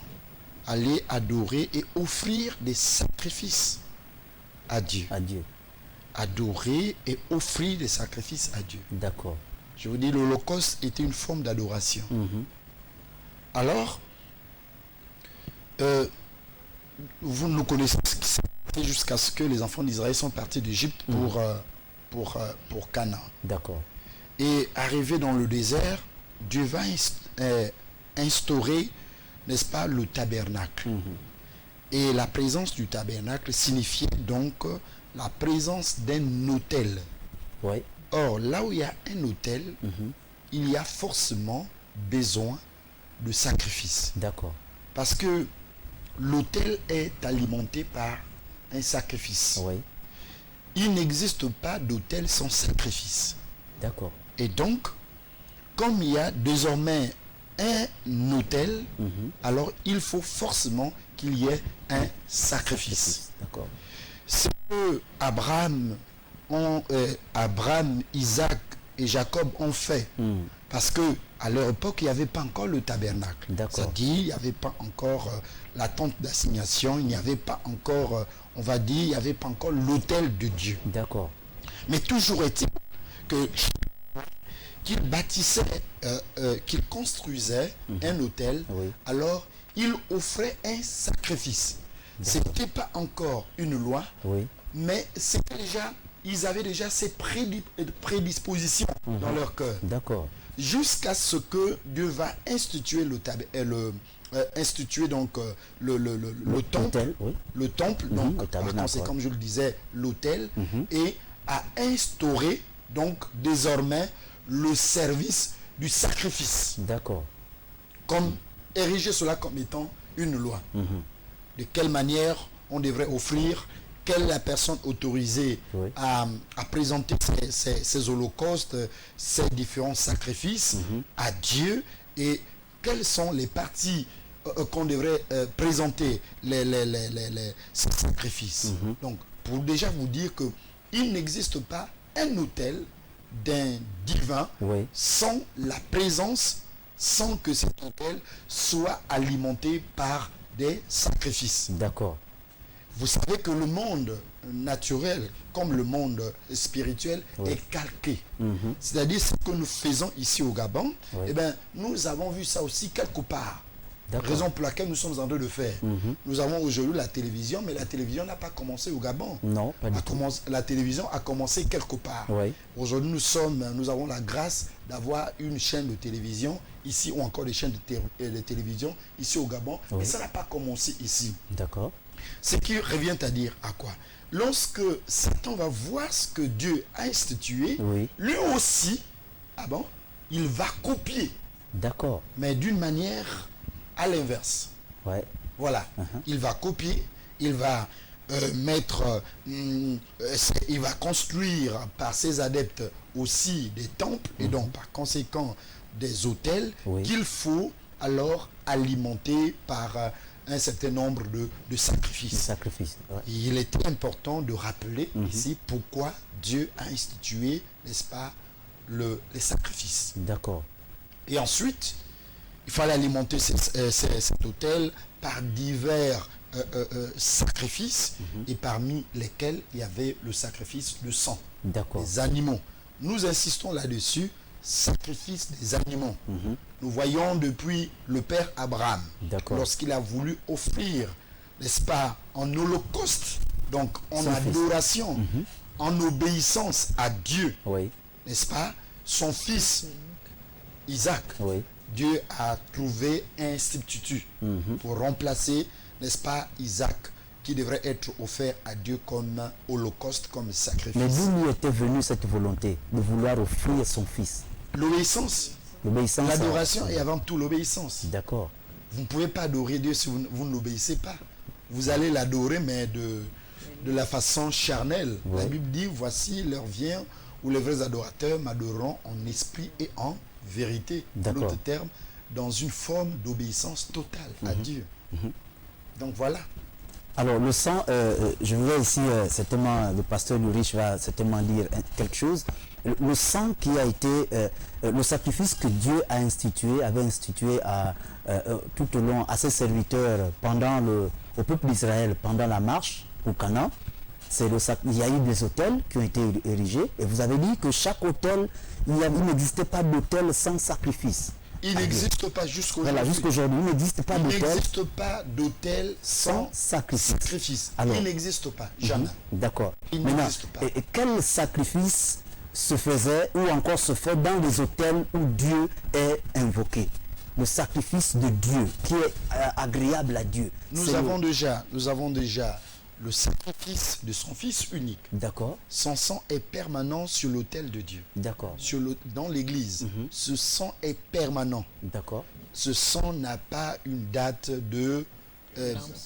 [SPEAKER 4] aller adorer et offrir des sacrifices à Dieu.
[SPEAKER 1] À Dieu.
[SPEAKER 4] Adorer et offrir des sacrifices à Dieu.
[SPEAKER 1] D'accord.
[SPEAKER 4] Je vous dis, l'Holocauste était une forme d'adoration. Alors, vous nous connaissez ce qui s'est passé jusqu'à ce que les enfants d'Israël sont partis d'Égypte pour Canaan.
[SPEAKER 1] D'accord.
[SPEAKER 4] Et arrivé dans le désert, Dieu va instaurer, n'est-ce pas, le tabernacle. Et la présence du tabernacle signifiait donc la présence d'un autel.
[SPEAKER 1] Oui.
[SPEAKER 4] Or, là où il y a un autel, il y a forcément besoin de sacrifice.
[SPEAKER 1] D'accord.
[SPEAKER 4] Parce que l'autel est alimenté par un sacrifice.
[SPEAKER 1] Oui.
[SPEAKER 4] Il n'existe pas d'autel sans sacrifice.
[SPEAKER 1] D'accord.
[SPEAKER 4] Et donc, comme il y a désormais un autel, alors il faut forcément qu'il y ait un sacrifice.
[SPEAKER 1] D'accord.
[SPEAKER 4] C'est que Abraham, Isaac et Jacob ont fait. Parce que à leur époque, il n'y avait pas encore le tabernacle. C'est-à-dire, il n'y avait pas encore la tente d'assignation, il n'y avait pas encore, on va dire, il n'y avait pas encore l'autel de Dieu.
[SPEAKER 1] D'accord.
[SPEAKER 4] Mais toujours est-il que qu'il bâtissait, qu'il construisait un autel, alors il offrait un sacrifice. Ce n'était pas encore une loi, mais c'était déjà, ils avaient déjà ces prédispositions dans leur cœur.
[SPEAKER 1] D'accord.
[SPEAKER 4] Jusqu'à ce que Dieu va instituer le temple, le temple, donc par conséquent, comme je le disais, l'autel, et à instaurer donc désormais le service du sacrifice.
[SPEAKER 1] D'accord.
[SPEAKER 4] Comme ériger cela comme étant une loi. De quelle manière on devrait offrir, quelle est la personne autorisée à présenter ces holocaustes, ces différents sacrifices à Dieu, et quelles sont les parties qu'on devrait présenter ces sacrifices. Donc, pour déjà vous dire que il n'existe pas un autel d'un divin sans la présence, sans que cet autel soit alimenté par des sacrifices.
[SPEAKER 1] D'accord.
[SPEAKER 4] Vous savez que le monde naturel, comme le monde spirituel, est calqué. C'est-à-dire ce que nous faisons ici au Gabon, eh bien, nous avons vu ça aussi quelque part. Raison pour laquelle nous sommes en train de faire. Nous avons aujourd'hui la télévision, mais la télévision n'a pas commencé au Gabon.
[SPEAKER 1] Non, pas du tout.
[SPEAKER 4] La télévision a commencé quelque part. Aujourd'hui, nous avons la grâce d'avoir une chaîne de télévision ici, ou encore des chaînes de télévision ici au Gabon, mais ça n'a pas commencé ici.
[SPEAKER 1] D'accord.
[SPEAKER 4] Ce qui revient à dire à quoi? Lorsque Satan va voir ce que Dieu a institué, lui aussi, il va copier.
[SPEAKER 1] D'accord.
[SPEAKER 4] Mais d'une manière à l'inverse. Voilà. Il va copier, il va il va construire par ses adeptes aussi des temples et donc par conséquent des autels
[SPEAKER 1] Oui.
[SPEAKER 4] qu'il faut alors alimenter par un certain nombre de sacrifices.
[SPEAKER 1] Sacrifice. Ouais.
[SPEAKER 4] Il est important de rappeler ici pourquoi Dieu a institué, n'est-ce pas, les sacrifices.
[SPEAKER 1] D'accord.
[SPEAKER 4] Et ensuite, il fallait alimenter cet autel par divers sacrifices, et parmi lesquels il y avait le sacrifice de sang
[SPEAKER 1] D'accord.
[SPEAKER 4] des animaux. Nous insistons là-dessus, sacrifice des animaux. Nous voyons depuis le père Abraham,
[SPEAKER 1] D'accord.
[SPEAKER 4] lorsqu'il a voulu offrir, n'est-ce pas, en holocauste, donc en
[SPEAKER 1] Son fils.
[SPEAKER 4] adoration, en obéissance à Dieu,
[SPEAKER 1] Oui.
[SPEAKER 4] n'est-ce pas, son fils Isaac.
[SPEAKER 1] Oui.
[SPEAKER 4] Dieu a trouvé un substitut pour remplacer, n'est-ce pas, Isaac, qui devrait être offert à Dieu comme holocauste, comme sacrifice.
[SPEAKER 1] Mais d'où lui était venue cette volonté de vouloir offrir son fils?
[SPEAKER 4] L'obéissance,
[SPEAKER 1] L'obéissance.
[SPEAKER 4] l'adoration est avant tout l'obéissance.
[SPEAKER 1] D'accord.
[SPEAKER 4] Vous ne pouvez pas adorer Dieu si vous ne l'obéissez pas. Vous allez l'adorer, mais de la façon charnelle.
[SPEAKER 1] Ouais.
[SPEAKER 4] La Bible dit, voici l'heure vient où les vrais adorateurs m'adoreront en esprit et en vérité.
[SPEAKER 1] D'accord.
[SPEAKER 4] L'autre terme, dans une forme d'obéissance totale à Dieu. Donc voilà.
[SPEAKER 1] Alors le sang, je voudrais ici, certainement, le pasteur Lurich va certainement dire quelque chose. Le sang qui a été, le sacrifice que Dieu a institué, avait institué tout au long à ses serviteurs au peuple d'Israël pendant la marche au Canaan. Il y a eu des autels qui ont été érigés et vous avez dit que chaque autel, il n'existait pas d'autel sans sacrifice.
[SPEAKER 4] Il n'existe pas jusqu'aujourd'hui.
[SPEAKER 1] Voilà, jusqu'aujourd'hui, il n'existe pas
[SPEAKER 4] Il
[SPEAKER 1] d'autel
[SPEAKER 4] n'existe pas d'autel sans sacrifice.
[SPEAKER 1] Alors,
[SPEAKER 4] il n'existe pas, jamais.
[SPEAKER 1] D'accord.
[SPEAKER 4] Il
[SPEAKER 1] Maintenant,
[SPEAKER 4] n'existe pas.
[SPEAKER 1] et quel sacrifice se faisait ou encore se fait dans les hôtels où Dieu est invoqué? Le sacrifice de Dieu qui est agréable à Dieu.
[SPEAKER 4] Nous avons déjà le sacrifice de son Fils unique.
[SPEAKER 1] D'accord.
[SPEAKER 4] Son sang est permanent sur l'autel de Dieu.
[SPEAKER 1] D'accord.
[SPEAKER 4] Dans l'église, ce sang est permanent.
[SPEAKER 1] D'accord.
[SPEAKER 4] Ce sang n'a pas une date de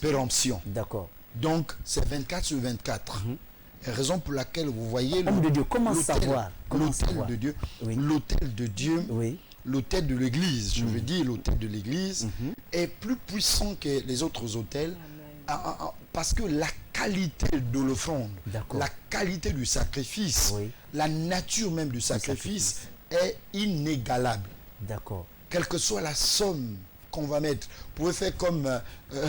[SPEAKER 4] péremption.
[SPEAKER 1] D'accord.
[SPEAKER 4] Donc, c'est 24 sur 24. Raison pour laquelle vous voyez
[SPEAKER 1] Homme de Dieu, comment savoir?
[SPEAKER 4] L'autel de Dieu,
[SPEAKER 1] Oui.
[SPEAKER 4] l'autel de Dieu,
[SPEAKER 1] Oui.
[SPEAKER 4] l'autel de l'église, je veux dire l'autel de l'église, est plus puissant que les autres autels parce que la qualité de l'offrande,
[SPEAKER 1] D'accord.
[SPEAKER 4] la qualité du sacrifice,
[SPEAKER 1] Oui.
[SPEAKER 4] la nature même du sacrifice est inégalable.
[SPEAKER 1] D'accord.
[SPEAKER 4] Quelle que soit la somme qu'on va mettre, vous pouvez faire comme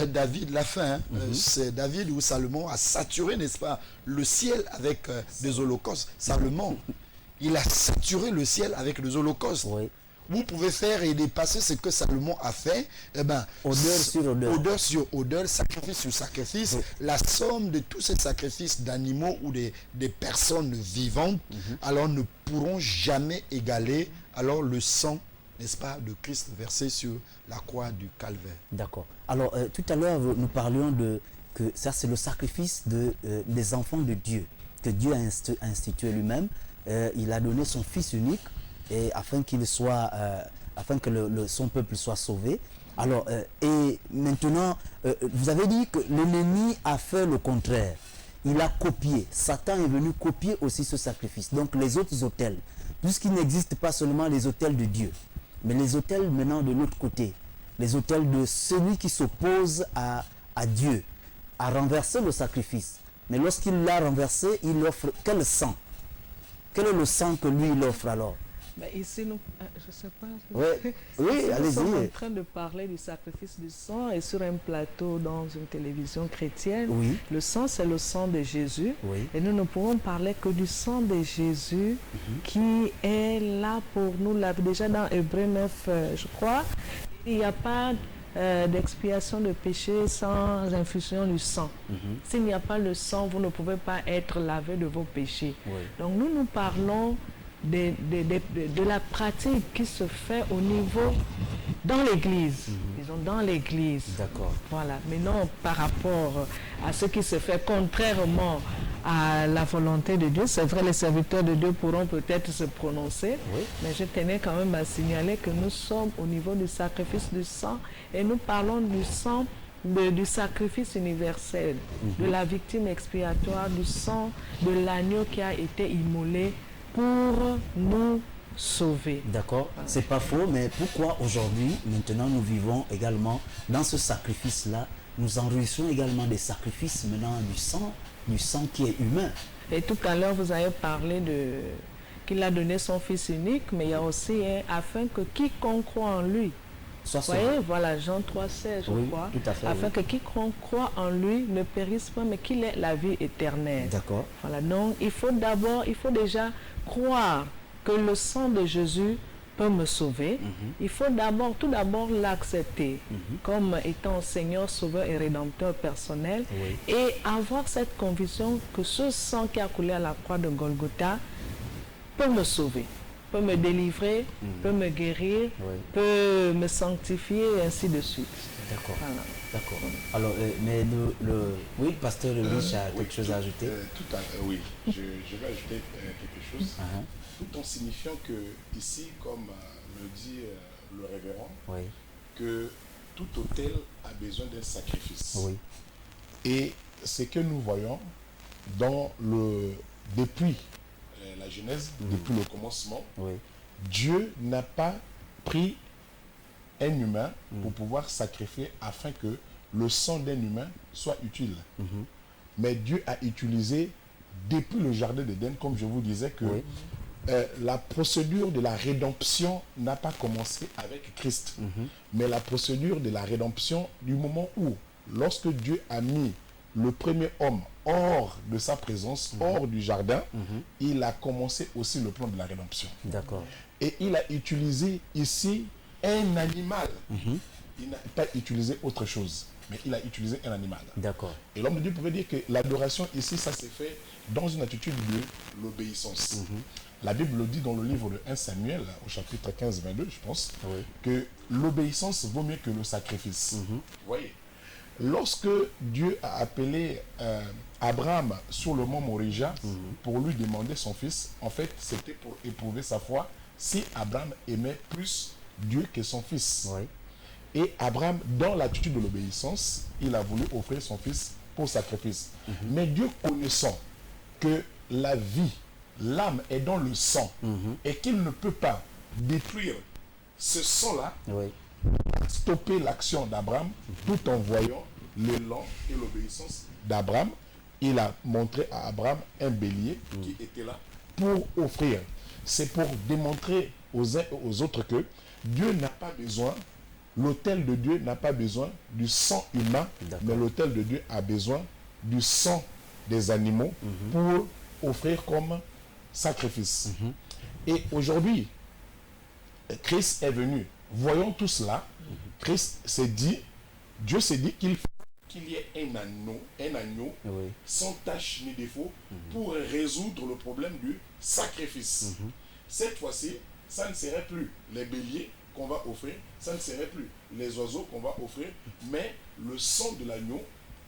[SPEAKER 4] David l'a fait. Hein. C'est David ou Salomon a saturé, n'est-ce pas, le ciel avec des holocaustes. Salomon, il a saturé le ciel avec des holocaustes.
[SPEAKER 1] Oui.
[SPEAKER 4] Vous pouvez faire et dépasser ce que Salomon a fait. Eh ben,
[SPEAKER 1] Odeur sur odeur.
[SPEAKER 4] Odeur sur odeur, sacrifice sur sacrifice.
[SPEAKER 1] Oui.
[SPEAKER 4] La somme de tous ces sacrifices d'animaux ou des personnes vivantes, alors ne pourront jamais égaler alors le sang, n'est-ce pas, de Christ versé sur la croix du Calvaire.
[SPEAKER 1] D'accord. Alors, tout à l'heure, nous parlions que ça, c'est le sacrifice des enfants de Dieu, que Dieu a institué lui-même. Il a donné son Fils unique et afin qu'il soit, afin que son peuple soit sauvé. Alors, et maintenant, vous avez dit que l'ennemi a fait le contraire. Il a copié. Satan est venu copier aussi ce sacrifice. Donc, les autres autels, puisqu'il n'existe pas seulement les autels de Dieu, mais les autels maintenant de l'autre côté, les autels de celui qui s'oppose à Dieu, a renversé le sacrifice. Mais lorsqu'il l'a renversé, il offre quel sang? Quel est le sang que lui il offre alors?
[SPEAKER 2] Mais ici, nous, je sais pas.
[SPEAKER 1] Oui, oui,
[SPEAKER 2] Nous sommes en
[SPEAKER 1] allez-y.
[SPEAKER 2] train de parler du sacrifice du sang et sur un plateau dans une télévision chrétienne.
[SPEAKER 1] Oui.
[SPEAKER 2] Le sang, c'est le sang de Jésus.
[SPEAKER 1] Oui.
[SPEAKER 2] Et nous ne pouvons parler que du sang de Jésus qui est là pour nous. Là, déjà dans Hébreux 9, je crois, il n'y a pas d'expiation de péché sans infusion du sang. S'il n'y a pas le sang, vous ne pouvez pas être lavé de vos péchés.
[SPEAKER 1] Oui.
[SPEAKER 2] Donc nous parlons de la pratique qui se fait au niveau dans l'église, disons dans l'église.
[SPEAKER 1] D'accord.
[SPEAKER 2] Voilà, mais non par rapport à ce qui se fait contrairement à la volonté de Dieu. C'est vrai, les serviteurs de Dieu pourront peut-être se prononcer,
[SPEAKER 1] Oui.
[SPEAKER 2] mais je tenais quand même à signaler que nous sommes au niveau du sacrifice du sang et nous parlons du sang du sacrifice universel, de la victime expiatoire, du sang de l'agneau qui a été immolé pour nous sauver.
[SPEAKER 1] D'accord, c'est pas faux, mais pourquoi aujourd'hui, maintenant, nous vivons également dans ce sacrifice-là, nous enregistrons également des sacrifices maintenant du sang qui est humain.
[SPEAKER 2] Et tout à l'heure, vous avez parlé de qu'il a donné son Fils unique, mais il y a aussi afin que quiconque croit en lui.
[SPEAKER 1] Soit
[SPEAKER 2] Vous voyez, voilà, Jean 3,16, je
[SPEAKER 1] Oui,
[SPEAKER 2] crois.
[SPEAKER 1] tout à fait,
[SPEAKER 2] Afin
[SPEAKER 1] oui.
[SPEAKER 2] que quiconque croit en lui ne périsse pas, mais qu'il ait la vie éternelle.
[SPEAKER 1] D'accord.
[SPEAKER 2] Voilà, donc il faut déjà croire que le sang de Jésus peut me sauver. Il faut tout d'abord l'accepter comme étant Seigneur, Sauveur et Rédempteur personnel.
[SPEAKER 1] Oui.
[SPEAKER 2] Et avoir cette conviction que ce sang qui a coulé à la croix de Golgotha peut me sauver, peut me délivrer, peut me guérir,
[SPEAKER 1] Oui.
[SPEAKER 2] peut me sanctifier et ainsi de suite.
[SPEAKER 1] D'accord.
[SPEAKER 2] Voilà.
[SPEAKER 1] D'accord. Alors, mais oui, le pasteur Lich a quelque chose à ajouter.
[SPEAKER 3] Oui, je vais ajouter quelque chose, tout en signifiant que ici, comme le dit le révérend,
[SPEAKER 1] Oui.
[SPEAKER 3] que tout autel a besoin d'un sacrifice.
[SPEAKER 1] Oui.
[SPEAKER 3] Et ce que nous voyons depuis la Genèse, depuis le commencement,
[SPEAKER 1] Oui.
[SPEAKER 3] Dieu n'a pas pris un humain pour pouvoir sacrifier afin que le sang d'un humain soit utile. Mais Dieu a utilisé, depuis le jardin d'Éden, comme je vous disais, que
[SPEAKER 1] Oui.
[SPEAKER 3] la procédure de la rédemption n'a pas commencé avec Christ. Mais la procédure de la rédemption, du moment où, lorsque Dieu a mis le premier homme hors de sa présence, hors du jardin, il a commencé aussi le plan de la rédemption.
[SPEAKER 1] D'accord.
[SPEAKER 3] Et il a utilisé ici un animal. Il n'a pas utilisé autre chose, mais il a utilisé un animal.
[SPEAKER 1] D'accord.
[SPEAKER 3] Et l'homme de Dieu pouvait dire que l'adoration ici, ça s'est fait dans une attitude de l'obéissance. La Bible le dit dans le livre de 1 Samuel, au chapitre 15-22, je pense,
[SPEAKER 1] Oui.
[SPEAKER 3] que l'obéissance vaut mieux que le sacrifice. Vous voyez, lorsque Dieu a appelé Abraham sur le mont Morija pour lui demander son fils, en fait, c'était pour éprouver sa foi si Abraham aimait plus Dieu que son fils.
[SPEAKER 1] Oui.
[SPEAKER 3] Et Abraham, dans l'attitude de l'obéissance, il a voulu offrir son fils pour sacrifice. Mais Dieu, connaissant que la vie, l'âme est dans le sang, et qu'il ne peut pas détruire ce sang-là,
[SPEAKER 1] Oui.
[SPEAKER 3] stopper l'action d'Abraham, tout en voyant l'élan et l'obéissance d'Abraham, il a montré à Abraham un bélier qui était là pour offrir. C'est pour démontrer aux uns et aux autres que Dieu n'a pas besoin, l'autel de Dieu n'a pas besoin du sang humain, mais l'autel de Dieu a besoin du sang des animaux pour offrir comme sacrifice. Et aujourd'hui, Christ est venu. Voyons tout cela. Christ s'est dit, Dieu s'est dit qu'il faut qu'il y ait un agneau
[SPEAKER 1] Oui.
[SPEAKER 3] sans tache ni défaut pour résoudre le problème du sacrifice. Cette fois-ci, ça ne serait plus les béliers qu'on va offrir, ça ne serait plus les oiseaux qu'on va offrir, mais le sang de l'agneau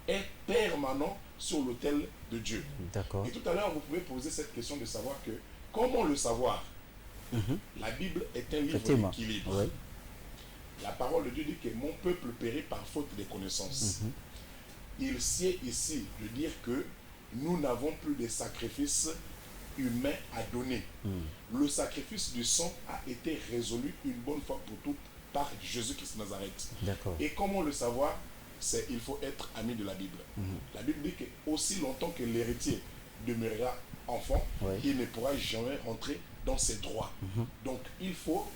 [SPEAKER 3] est permanent sur l'autel de Dieu.
[SPEAKER 1] D'accord.
[SPEAKER 3] Et tout à l'heure, vous pouvez poser cette question de savoir que, comment le savoir? La Bible est un livre
[SPEAKER 1] Effectivement.
[SPEAKER 3] d'équilibre.
[SPEAKER 1] Oui.
[SPEAKER 3] La parole de Dieu dit que mon peuple périt par faute de connaissance. Il sied ici de dire que nous n'avons plus de sacrifices humains à donner. Le sacrifice du sang a été résolu une bonne fois pour toutes par Jésus-Christ de Nazareth.
[SPEAKER 1] D'accord.
[SPEAKER 3] Et comment le savoir? Il faut être ami de la Bible. La Bible dit que aussi longtemps que l'héritier demeurera enfant,
[SPEAKER 1] Oui.
[SPEAKER 3] il ne pourra jamais rentrer dans ses droits. Donc il faut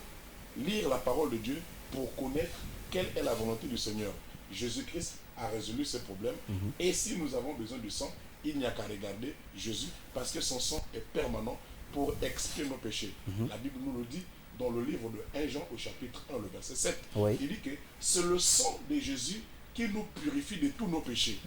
[SPEAKER 3] lire la parole de Dieu pour connaître quelle est la volonté du Seigneur. Jésus-Christ a résolu ce problème. Et si nous avons besoin du sang, il n'y a qu'à regarder Jésus, parce que son sang est permanent pour expier nos péchés. La Bible nous le dit dans le livre de 1 Jean au chapitre 1, le verset 7.
[SPEAKER 1] Oui.
[SPEAKER 3] Il dit que c'est le sang de Jésus qui nous purifie de tous nos péchés.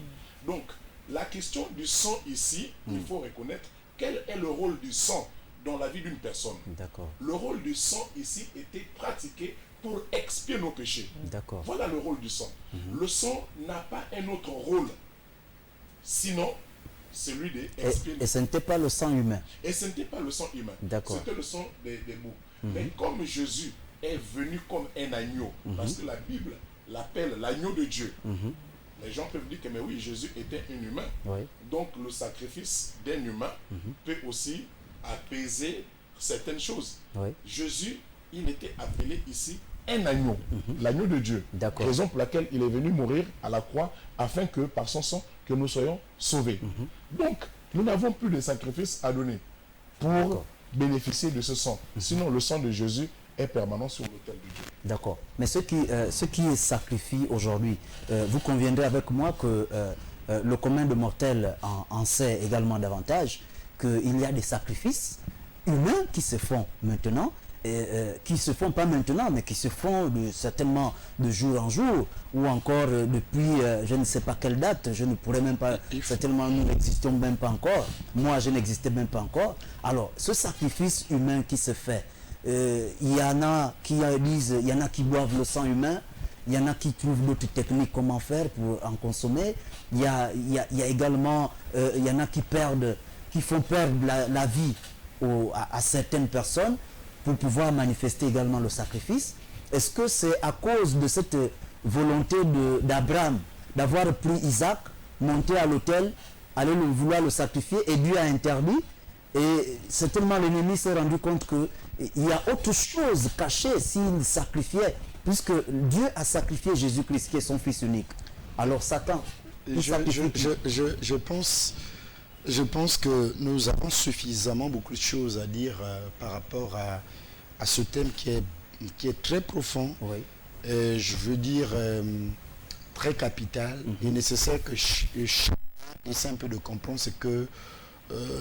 [SPEAKER 3] Donc, la question du sang ici, il faut reconnaître quel est le rôle du sang dans la vie d'une personne.
[SPEAKER 1] D'accord.
[SPEAKER 3] Le rôle du sang ici était pratiqué pour expier nos péchés.
[SPEAKER 1] D'accord.
[SPEAKER 3] Voilà le rôle du sang. Le sang n'a pas un autre rôle, sinon celui d'expier.
[SPEAKER 1] Et ce n'était pas le sang humain.
[SPEAKER 3] Et ce n'était pas le sang humain.
[SPEAKER 1] D'accord.
[SPEAKER 3] C'était le sang des boucs. Mais comme Jésus est venu comme un agneau, parce que la Bible l'appelle l'agneau de Dieu, les gens peuvent dire que mais oui, Jésus était un humain.
[SPEAKER 1] Oui.
[SPEAKER 3] Donc le sacrifice d'un humain peut aussi apaiser certaines choses.
[SPEAKER 1] Oui.
[SPEAKER 3] Jésus, il était appelé ici un agneau, l'agneau de Dieu.
[SPEAKER 1] D'accord.
[SPEAKER 3] Raison pour laquelle il est venu mourir à la croix, afin que par son sang, que nous soyons sauvés. Donc, nous n'avons plus de sacrifice à donner pour bénéficier de ce sang. Sinon, le sang de Jésus est permanent sur l'autel de Dieu.
[SPEAKER 1] D'accord. Mais ce qui sacrifie aujourd'hui, vous conviendrez avec moi que le commun de mortels en sait également davantage qu'il y a des sacrifices humains qui se font maintenant, qui se font pas maintenant, mais qui se font certainement de jour en jour, ou encore depuis je ne sais pas quelle date, je ne pourrais même pas, certainement nous n'existions même pas encore, moi je n'existais même pas encore. Alors, ce sacrifice humain qui se fait, il y en a qui disent, il y en a qui boivent le sang humain, il y en a qui trouvent d'autres techniques comment faire pour en consommer, il y a également, il y en a qui font perdre la vie à certaines personnes pour pouvoir manifester également le sacrifice. Est-ce que c'est à cause de cette volonté d'Abraham d'avoir pris Isaac, monté à l'autel, aller vouloir le sacrifier, et Dieu a interdit, et certainement l'ennemi s'est rendu compte qu'il y a autre chose cachée s'il sacrifiait, puisque Dieu a sacrifié Jésus-Christ qui est son fils unique. Alors Satan,
[SPEAKER 4] je pense que nous avons suffisamment beaucoup de choses à dire par rapport à ce thème qui est très profond,
[SPEAKER 1] oui.
[SPEAKER 4] Je veux dire très capital, et nécessaire que chacun essaie un peu de comprendre ce que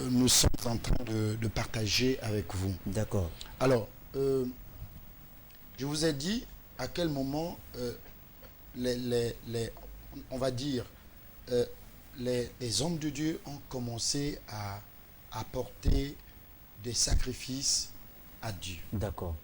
[SPEAKER 4] nous sommes en train de partager avec vous.
[SPEAKER 1] D'accord.
[SPEAKER 4] Alors, je vous ai dit à quel moment on va dire, les hommes de Dieu ont commencé à apporter des sacrifices à Dieu.
[SPEAKER 1] D'accord.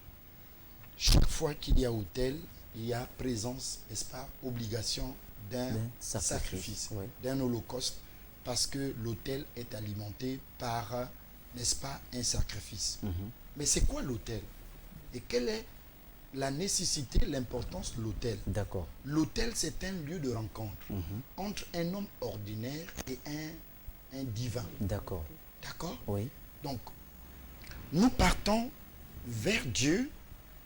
[SPEAKER 4] Chaque fois qu'il y a autel, il y a présence, n'est-ce pas, obligation d'un sacrifice,
[SPEAKER 1] oui.
[SPEAKER 4] d'un holocauste, parce que l'autel est alimenté par, n'est-ce pas, un sacrifice. Mais c'est quoi l'autel? Et quelle est la nécessité, l'importance de l'autel?
[SPEAKER 1] D'accord.
[SPEAKER 4] L'autel, c'est un lieu de rencontre entre un homme ordinaire et un divin.
[SPEAKER 1] D'accord.
[SPEAKER 4] D'accord?
[SPEAKER 1] Oui.
[SPEAKER 4] Donc, nous partons vers Dieu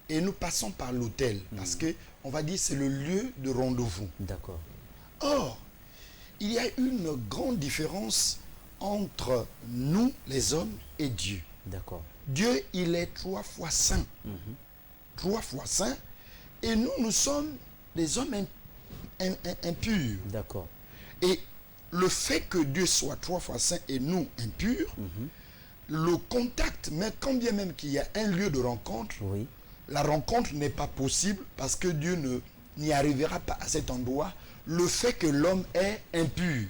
[SPEAKER 4] et nous passons par l'autel, parce que on va dire c'est le lieu de rendez-vous.
[SPEAKER 1] D'accord.
[SPEAKER 4] Or, il y a une grande différence entre nous, les hommes, et Dieu.
[SPEAKER 1] D'accord.
[SPEAKER 4] Dieu, il est 3 fois saint. 3 fois saint. Et nous sommes des hommes impurs.
[SPEAKER 1] D'accord.
[SPEAKER 4] Et le fait que Dieu soit 3 fois saint et nous impurs, le contact, mais quand bien même qu'il y a un lieu de rencontre,
[SPEAKER 1] oui.
[SPEAKER 4] La rencontre n'est pas possible parce que Dieu n'y arrivera pas à cet endroit. Le fait que l'homme est impur.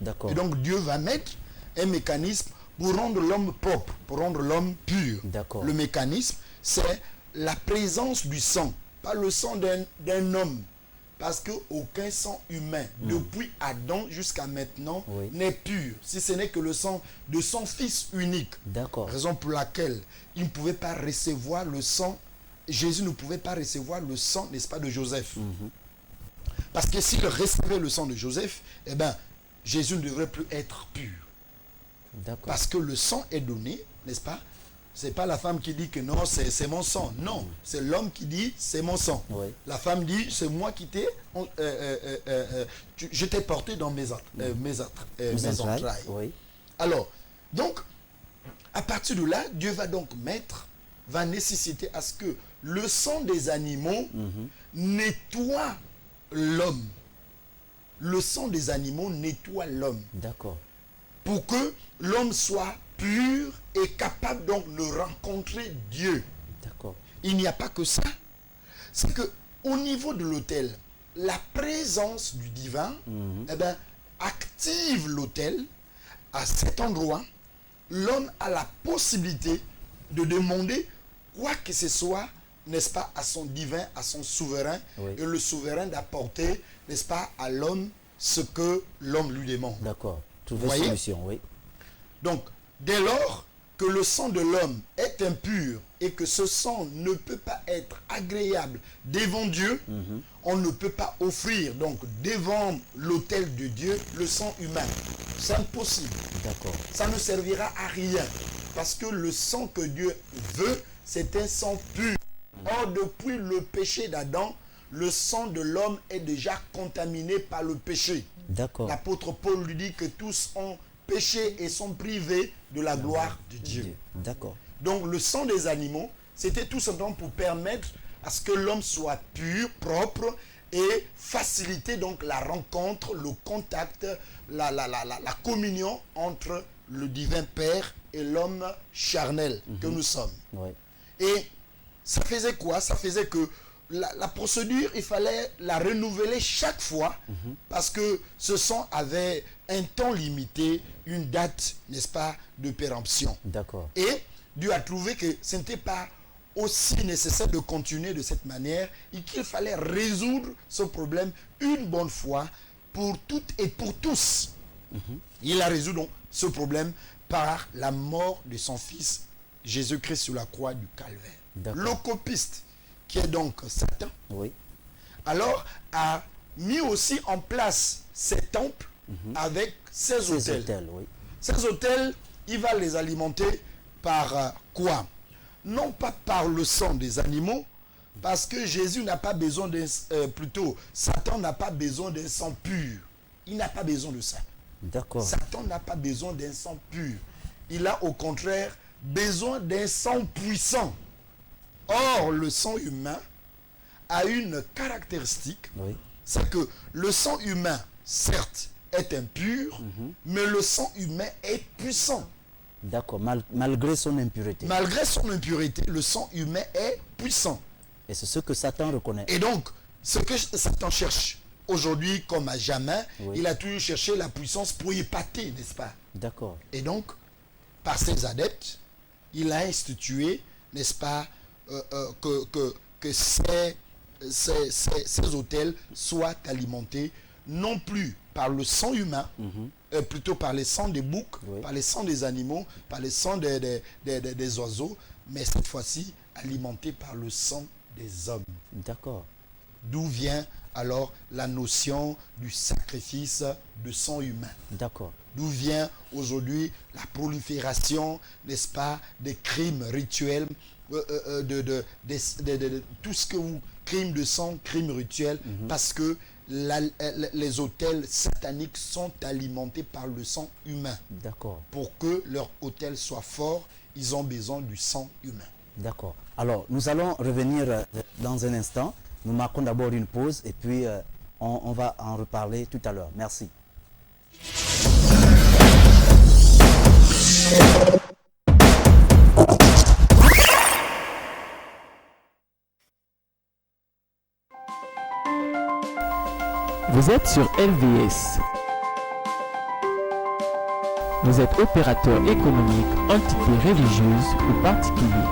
[SPEAKER 1] D'accord.
[SPEAKER 4] Et donc Dieu va mettre un mécanisme pour rendre l'homme propre, pour rendre l'homme pur.
[SPEAKER 1] D'accord.
[SPEAKER 4] Le mécanisme, c'est la présence du sang, pas le sang d'un homme. Parce qu'aucun sang humain, depuis Adam jusqu'à maintenant,
[SPEAKER 1] oui.
[SPEAKER 4] n'est pur. Si ce n'est que le sang de son fils unique.
[SPEAKER 1] D'accord.
[SPEAKER 4] Raison pour laquelle il ne pouvait pas recevoir le sang, Jésus ne pouvait pas recevoir le sang, n'est-ce pas, de Joseph. Parce que s'il recevait le sang de Joseph, eh bien, Jésus ne devrait plus être pur.
[SPEAKER 1] D'accord.
[SPEAKER 4] Parce que le sang est donné, n'est-ce pas? C'est pas la femme qui dit que non, c'est mon sang. Non, c'est l'homme qui dit c'est mon sang.
[SPEAKER 1] Oui.
[SPEAKER 4] La femme dit c'est moi qui t'ai, je t'ai porté dans mes entrailles.
[SPEAKER 1] Oui.
[SPEAKER 4] Alors, donc, à partir de là, Dieu va donc va nécessiter à ce que le sang des animaux nettoie l'homme. Le sang des animaux nettoie l'homme.
[SPEAKER 1] D'accord.
[SPEAKER 4] Pour que l'homme soit pur et capable donc de rencontrer Dieu.
[SPEAKER 1] D'accord.
[SPEAKER 4] Il n'y a pas que ça. C'est que au niveau de l'autel, la présence du divin eh ben, active l'autel. À cet endroit, l'homme a la possibilité de demander quoi que ce soit, n'est-ce pas, à son divin, à son souverain,
[SPEAKER 1] oui.
[SPEAKER 4] Et le souverain d'apporter, n'est-ce pas, à l'homme ce que l'homme lui demande.
[SPEAKER 1] D'accord. Trouver
[SPEAKER 4] Voyez?
[SPEAKER 1] solution, oui.
[SPEAKER 4] Donc, dès lors que le sang de l'homme est impur et que ce sang ne peut pas être agréable devant Dieu, on ne peut pas offrir donc devant l'autel de Dieu le sang humain. C'est impossible.
[SPEAKER 1] D'accord.
[SPEAKER 4] Ça ne servira à rien. Parce que le sang que Dieu veut, c'est un sang pur. Or, depuis le péché d'Adam, le sang de l'homme est déjà contaminé par le péché.
[SPEAKER 1] D'accord.
[SPEAKER 4] L'apôtre Paul lui dit que tous ont péché et sont privés de la gloire de Dieu.
[SPEAKER 1] D'accord.
[SPEAKER 4] Donc le sang des animaux, c'était tout simplement pour permettre à ce que l'homme soit pur, propre et faciliter donc la rencontre, le contact, la communion entre le divin Père et l'homme charnel que nous sommes.
[SPEAKER 1] Ouais.
[SPEAKER 4] Et ça faisait quoi? Ça faisait que la procédure, il fallait la renouveler chaque fois parce que ce sang avait un temps limité, une date, n'est-ce pas, de péremption.
[SPEAKER 1] D'accord.
[SPEAKER 4] Et Dieu a trouvé que ce n'était pas aussi nécessaire de continuer de cette manière et qu'il fallait résoudre ce problème une bonne fois pour toutes et pour tous. Il a résolu donc ce problème par la mort de son fils Jésus-Christ sur la croix du Calvaire. Le copiste, qui est donc Satan,
[SPEAKER 1] oui,
[SPEAKER 4] alors a mis aussi en place ces temples avec ses autels.
[SPEAKER 1] Oui.
[SPEAKER 4] Ces autels, il va les alimenter par quoi? Non pas par le sang des animaux, parce que Jésus n'a pas besoin d'un... plutôt, Satan n'a pas besoin d'un sang pur. Il n'a pas besoin de ça.
[SPEAKER 1] D'accord.
[SPEAKER 4] Satan n'a pas besoin d'un sang pur. Il a au contraire besoin d'un sang puissant. Or, le sang humain a une caractéristique,
[SPEAKER 1] Oui.
[SPEAKER 4] c'est que le sang humain, certes, est impur, mais le sang humain est puissant.
[SPEAKER 1] D'accord. Malgré son impureté.
[SPEAKER 4] Malgré son impureté, le sang humain est puissant.
[SPEAKER 1] Et c'est ce que Satan reconnaît.
[SPEAKER 4] Et donc, ce que Satan cherche aujourd'hui comme à jamais,
[SPEAKER 1] Oui.
[SPEAKER 4] il a toujours cherché la puissance pour épater, n'est-ce pas?
[SPEAKER 1] D'accord.
[SPEAKER 4] Et donc, par ses adeptes, il a institué, n'est-ce pas, que ces autels soient alimentés non plus par le sang humain, plutôt par les sangs des boucs,
[SPEAKER 1] Oui.
[SPEAKER 4] par les sangs des animaux, par les sangs des oiseaux, mais cette fois-ci alimentés par le sang des hommes.
[SPEAKER 1] D'accord.
[SPEAKER 4] D'où vient alors la notion du sacrifice de sang humain.
[SPEAKER 1] D'accord.
[SPEAKER 4] D'où vient aujourd'hui la prolifération, n'est-ce pas, des crimes rituels, de tout ce que vous, crimes de sang, crimes rituels, parce que les autels sataniques sont alimentés par le sang humain.
[SPEAKER 1] D'accord.
[SPEAKER 4] Pour que leur autel soit fort, ils ont besoin du sang humain.
[SPEAKER 1] D'accord. Alors, nous allons revenir dans un instant. Nous marquons d'abord une pause et puis on va en reparler tout à l'heure. Merci.
[SPEAKER 6] Vous êtes sur LVS. Vous êtes opérateur économique, entité religieuse ou particulier.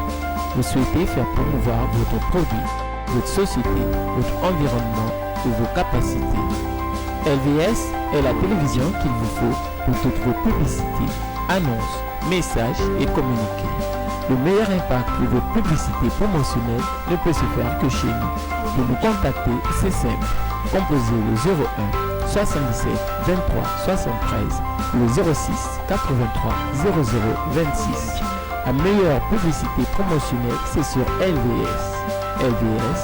[SPEAKER 6] Vous souhaitez faire promouvoir votre produit, votre société, votre environnement ou vos capacités. LVS est la télévision qu'il vous faut pour toutes vos publicités, annonces, messages et communiqués. Le meilleur impact de votre publicité promotionnelle ne peut se faire que chez nous. Pour nous contacter, c'est simple. Composez le 01 77 23 73 ou le 06 83 00 26. La meilleure publicité promotionnelle, c'est sur LVS. LVS,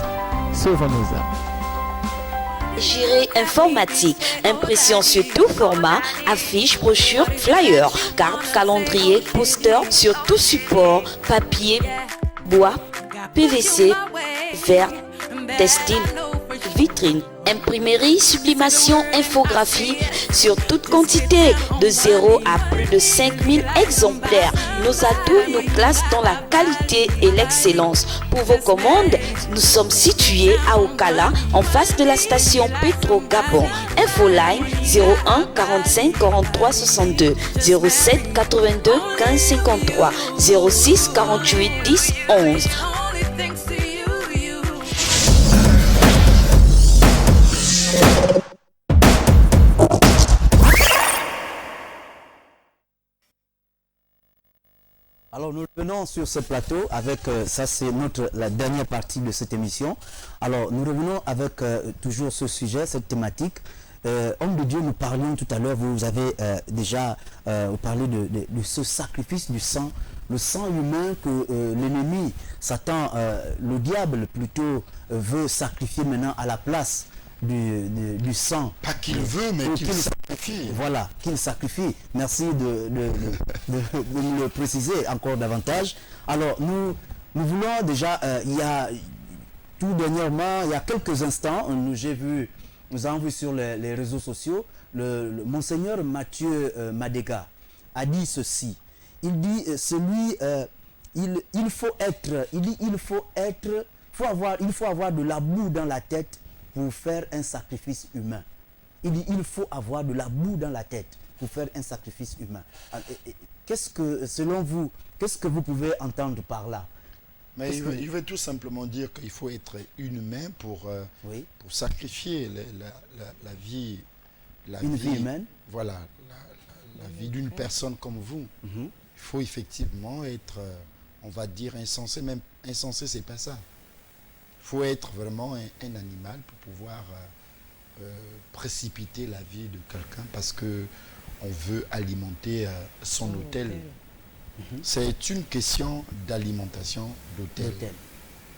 [SPEAKER 6] sauvons nos âmes.
[SPEAKER 5] Gérée informatique, impression sur tout format, affiches, brochures, flyers, cartes, calendrier, posters sur tout support, papier, bois, PVC, verre, textile, vitrine, imprimerie, sublimation, infographie sur toute quantité de 0 à plus de 5000 exemplaires. Nos atouts nous classent dans la qualité et l'excellence. Pour vos commandes, nous sommes situés à Okala, en face de la station Petro Gabon. Infoline 01 45 43 62 07 82 15 53 06 48 10 11.
[SPEAKER 1] Alors nous revenons sur ce plateau avec, ça c'est la dernière partie de cette émission. Alors nous revenons avec toujours ce sujet, cette thématique. Homme de Dieu, nous parlions tout à l'heure, vous avez déjà parlé de ce sacrifice du sang, le sang humain que l'ennemi, Satan, le diable plutôt, veut sacrifier maintenant à la place du sang.
[SPEAKER 4] Pas qu'il veut, mais qu'il sacrifie.
[SPEAKER 1] Voilà, qu'il sacrifie. Merci de me le préciser encore davantage. Alors, nous voulons déjà, il y a tout dernièrement, il y a quelques instants, nous avons vu sur les réseaux sociaux, le Monseigneur Mathieu Madega a dit ceci. Il dit, il faut avoir de la boue dans la tête pour faire un sacrifice humain. Il dit, il faut avoir de la boue dans la tête pour faire un sacrifice humain. Selon vous, qu'est-ce que vous pouvez entendre par là?
[SPEAKER 4] Mais il veut tout simplement dire qu'il faut être inhumain pour sacrifier la vie.
[SPEAKER 1] Une vie humaine.
[SPEAKER 4] Voilà, la vie d'une personne comme vous. Il faut effectivement être, on va dire, insensé. Même insensé, c'est pas ça. Il faut être vraiment un animal pour pouvoir précipiter la vie de quelqu'un parce que on veut alimenter son autel. C'est une question d'alimentation d'autel.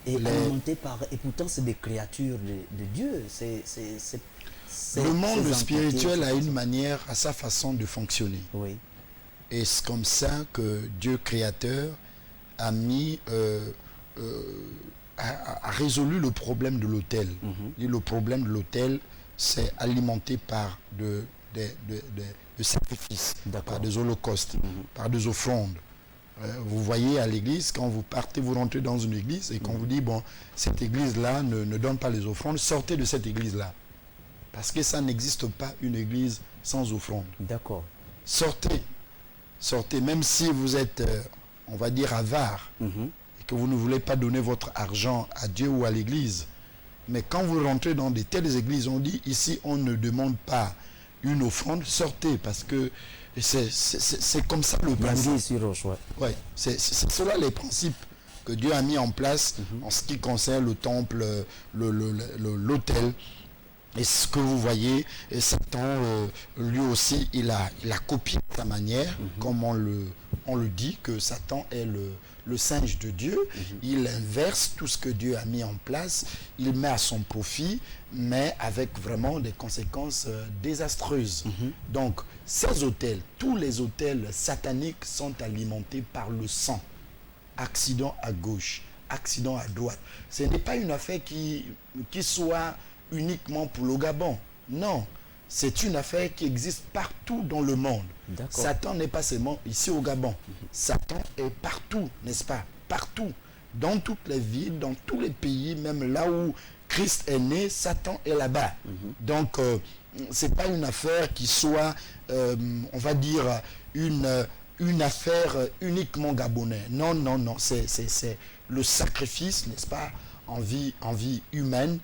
[SPEAKER 1] Et alimenté et pourtant c'est des créatures de Dieu.
[SPEAKER 4] Le monde spirituel a une manière, à sa façon de fonctionner.
[SPEAKER 1] Oui.
[SPEAKER 4] Et c'est comme ça que Dieu créateur a mis a résolu le problème de l'autel. Le problème de l'autel, c'est alimenté par de sacrifices, par des holocaustes, par des offrandes. Vous voyez à l'église, quand vous partez, vous rentrez dans une église et qu'on vous dit, bon, cette église-là ne donne pas les offrandes, sortez de cette église-là. Parce que ça n'existe pas une église sans offrande.
[SPEAKER 1] D'accord.
[SPEAKER 4] Sortez, même si vous êtes, on va dire, avare, et que vous ne voulez pas donner votre argent à Dieu ou à l'église. Mais quand vous rentrez dans de telles églises, on dit, ici, on ne demande pas une offrande, sortez, parce que c'est comme ça le principe. Ouais, c'est cela les principes que Dieu a mis en place en ce qui concerne le temple, l'autel. Et ce que vous voyez, et Satan, lui aussi, il a copié sa manière, comme on le dit, que Satan est le singe de Dieu. Il inverse tout ce que Dieu a mis en place, il met à son profit, mais avec vraiment des conséquences désastreuses. Donc, ces autels, tous les autels sataniques sont alimentés par le sang. Accident à gauche, accident à droite. Ce n'est pas une affaire qui soit uniquement pour le Gabon. Non, c'est une affaire qui existe partout dans le monde. Satan n'est pas seulement ici au Gabon. Satan est partout, n'est-ce pas? Partout. Dans toutes les villes, dans tous les pays, même là où Christ est né, Satan est là-bas. Donc, c'est pas une affaire qui soit, on va dire, une affaire uniquement gabonaise. Non, non, non. C'est le sacrifice, n'est-ce pas, en vie humaine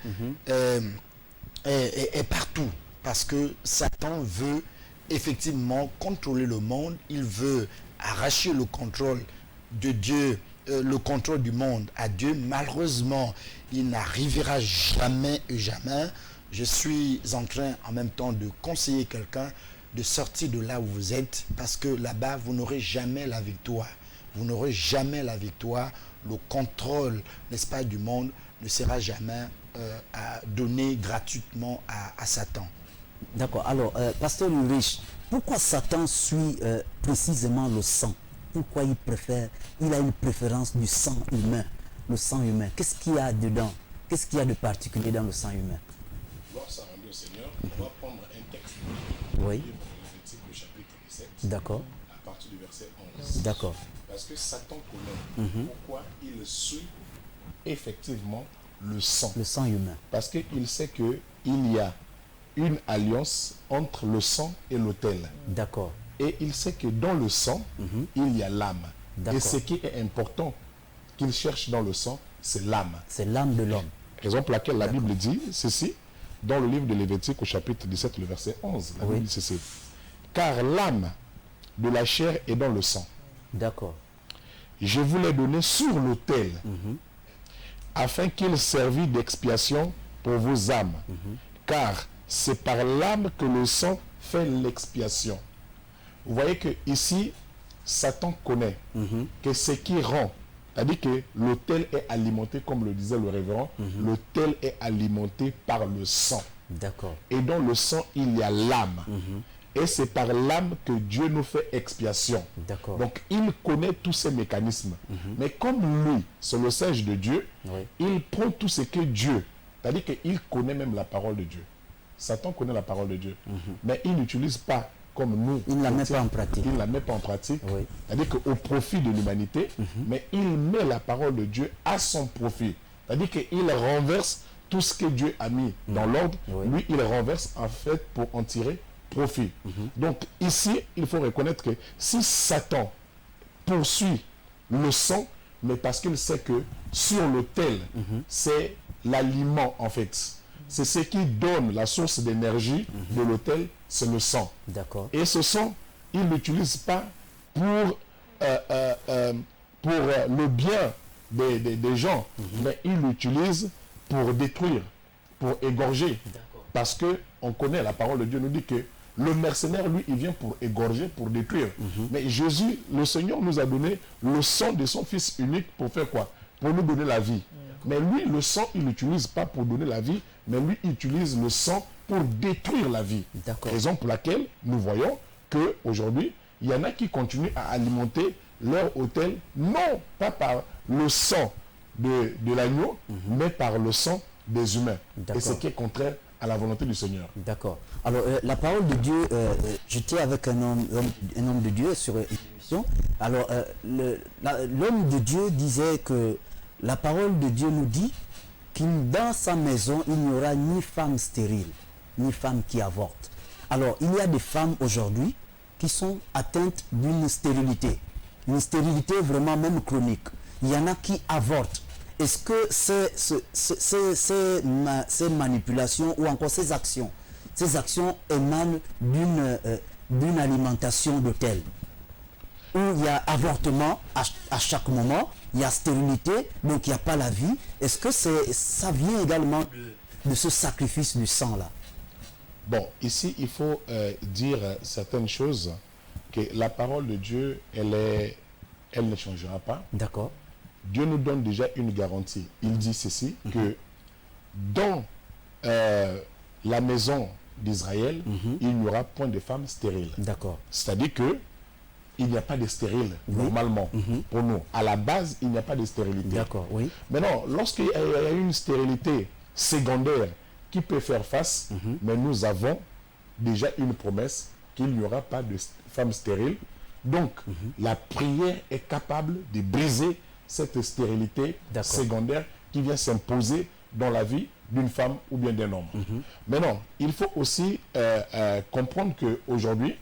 [SPEAKER 4] est partout. Parce que Satan veut effectivement contrôler le monde. Il veut arracher le contrôle de Dieu, le contrôle du monde à Dieu. Malheureusement, il n'arrivera jamais et jamais. Je suis en train en même temps de conseiller quelqu'un de sortir de là où vous êtes, parce que là-bas, vous n'aurez jamais la victoire. Vous n'aurez jamais la victoire. Le contrôle, n'est-ce pas, du monde ne sera jamais donné gratuitement à Satan.
[SPEAKER 1] D'accord. Alors, Pasteur Ulrich, pourquoi Satan suit précisément le sang? Pourquoi il a une préférence du sang humain, le sang humain? Qu'est-ce qu'il y a dedans? Qu'est-ce qu'il y a de particulier dans le sang humain?
[SPEAKER 3] Gloire soit rendue au Seigneur. On va prendre un texte.
[SPEAKER 1] Oui.
[SPEAKER 3] Lévitique au chapitre 17.
[SPEAKER 1] D'accord.
[SPEAKER 3] À partir du verset 11.
[SPEAKER 1] D'accord.
[SPEAKER 3] Parce que Satan connaît pourquoi il suit effectivement le sang.
[SPEAKER 1] Le sang humain.
[SPEAKER 3] Parce qu'il sait qu'il y a une alliance entre le sang et l'autel.
[SPEAKER 1] D'accord.
[SPEAKER 3] Et il sait que dans le sang, il y a l'âme. Et ce qui est important qu'il cherche dans le sang, c'est l'âme.
[SPEAKER 1] C'est l'âme de l'homme.
[SPEAKER 3] Raison pour laquelle la Bible dit ceci, dans le livre de Lévitique au chapitre 17, le verset 11. La Bible dit ceci. Car l'âme de la chair est dans le sang.
[SPEAKER 1] D'accord.
[SPEAKER 3] Je vous l'ai donné sur l'autel, afin qu'il servît d'expiation pour vos âmes. Car c'est par l'âme que le sang fait l'expiation. Vous voyez que ici, Satan connaît que ce qui rend, c'est-à-dire que l'autel est alimenté, comme le disait le révérend, l'autel est alimenté par le sang.
[SPEAKER 1] D'accord.
[SPEAKER 3] Et dans le sang, il y a l'âme. Et c'est par l'âme que Dieu nous fait expiation.
[SPEAKER 1] D'accord.
[SPEAKER 3] Donc, il connaît tous ces mécanismes. Mais comme lui, c'est le singe de Dieu, il prend tout ce que Dieu, c'est-à-dire qu'il connaît même la parole de Dieu. Satan connaît la parole de Dieu. Mais il n'utilise pas comme nous.
[SPEAKER 1] Il ne la met pas en pratique.
[SPEAKER 3] Il ne la met pas en pratique.
[SPEAKER 1] Oui.
[SPEAKER 3] C'est-à-dire qu'au profit de l'humanité, mais il met la parole de Dieu à son profit. C'est-à-dire qu'il renverse tout ce que Dieu a mis dans l'ordre. Lui, il renverse en fait pour en tirer profit. Donc ici, il faut reconnaître que si Satan poursuit le sang, mais parce qu'il sait que sur l'autel, c'est l'aliment en fait. C'est ce qui donne la source d'énergie de l'autel, c'est le sang.
[SPEAKER 1] D'accord.
[SPEAKER 3] Et ce sang, il ne l'utilise pas pour le bien des gens, mais il l'utilise pour détruire, pour égorger. Parce qu'on connaît, la parole de Dieu nous dit que le mercenaire, lui, il vient pour égorger, pour détruire. Mais Jésus, le Seigneur, nous a donné le sang de son Fils unique pour faire quoi? Pour nous donner la vie. Mais lui, le sang, il l'utilise pas pour donner la vie, mais lui, il utilise le sang pour détruire la vie. Raison pour laquelle nous voyons qu'aujourd'hui, il y en a qui continuent à alimenter leur autel, non pas par le sang de l'agneau, mais par le sang des humains. Et ce qui est contraire à la volonté du Seigneur.
[SPEAKER 1] D'accord. Alors, la parole de Dieu, j'étais avec un homme de Dieu sur une émission. Alors, l'homme de Dieu disait que la parole de Dieu nous dit qu'il dans sa maison, il n'y aura ni femme stérile, ni femme qui avorte. Alors, il y a des femmes aujourd'hui qui sont atteintes d'une stérilité. Une stérilité vraiment même chronique. Il y en a qui avortent. Est-ce que ces manipulations ou encore ces actions émanent d'une alimentation d'autel où il y a avortement à chaque moment, il y a stérilité, donc il n'y a pas la vie? Est-ce que ça vient également de ce sacrifice du sang-là?
[SPEAKER 3] Bon, ici, il faut dire certaines choses, que la parole de Dieu, elle ne changera pas.
[SPEAKER 1] D'accord.
[SPEAKER 3] Dieu nous donne déjà une garantie. Il dit ceci, que dans la maison d'Israël, il n'y aura point de femmes stériles.
[SPEAKER 1] D'accord.
[SPEAKER 3] C'est-à-dire que il n'y a pas de stérile, normalement, pour nous. À la base, il n'y a pas de stérilité.
[SPEAKER 1] D'accord, oui.
[SPEAKER 3] Maintenant, lorsqu'il y a une stérilité secondaire qui peut faire face, mais nous avons déjà une promesse qu'il n'y aura pas de femmes stériles. Donc, la prière est capable de briser cette stérilité secondaire qui vient s'imposer dans la vie d'une femme ou bien d'un homme. Maintenant, il faut aussi comprendre qu'aujourd'hui,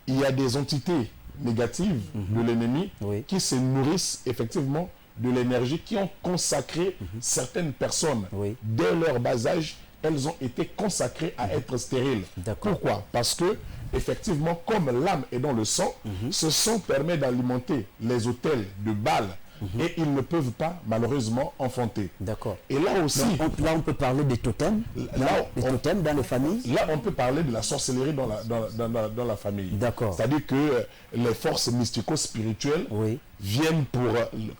[SPEAKER 3] il y a des entités négatives de l'ennemi qui se nourrissent effectivement de l'énergie, qui ont consacré certaines personnes. Dès leur bas âge, elles ont été consacrées à être stériles. Pourquoi? Parce que, effectivement, comme l'âme est dans le sang, ce sang permet d'alimenter les autels de Baal. Et ils ne peuvent pas, malheureusement, enfanter.
[SPEAKER 1] D'accord.
[SPEAKER 3] Et là aussi...
[SPEAKER 1] Là, on peut parler des totems, totems dans les familles.
[SPEAKER 3] Là, on peut parler de la sorcellerie dans la famille.
[SPEAKER 1] D'accord.
[SPEAKER 3] C'est-à-dire que les forces mystico-spirituelles viennent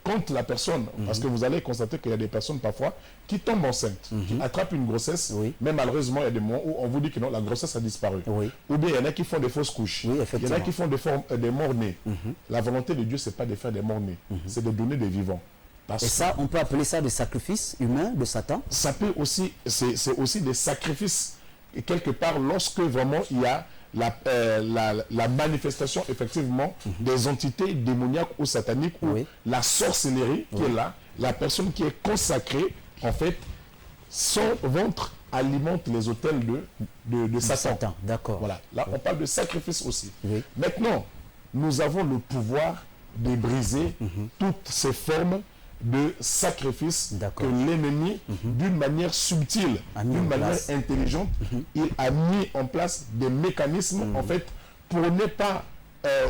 [SPEAKER 3] contre la personne. Parce que vous allez constater qu'il y a des personnes, parfois, qui tombent enceintes, qui attrapent une grossesse, mais malheureusement, il y a des moments où on vous dit que non, la grossesse a disparu. Ou bien, il y en a qui font des fausses couches. Il y en a qui font des morts-nés. La volonté de Dieu, ce n'est pas de faire des morts-nés, c'est de donner des vivants.
[SPEAKER 1] Et ça, on peut appeler ça des sacrifices humains de Satan?
[SPEAKER 3] Ça peut aussi, c'est aussi des sacrifices, et quelque part, lorsque vraiment il y a la manifestation, effectivement, des entités démoniaques ou sataniques, ou la sorcellerie qui est là, la personne qui est consacrée, en fait, son ventre alimente les autels de Satan.
[SPEAKER 1] D'accord.
[SPEAKER 3] Voilà. Là, on parle de sacrifice aussi. Maintenant, nous avons le pouvoir de briser toutes ces formes de sacrifice que l'ennemi, d'une manière subtile, d'une manière intelligente, il a mis en place des mécanismes, en fait, pour ne pas...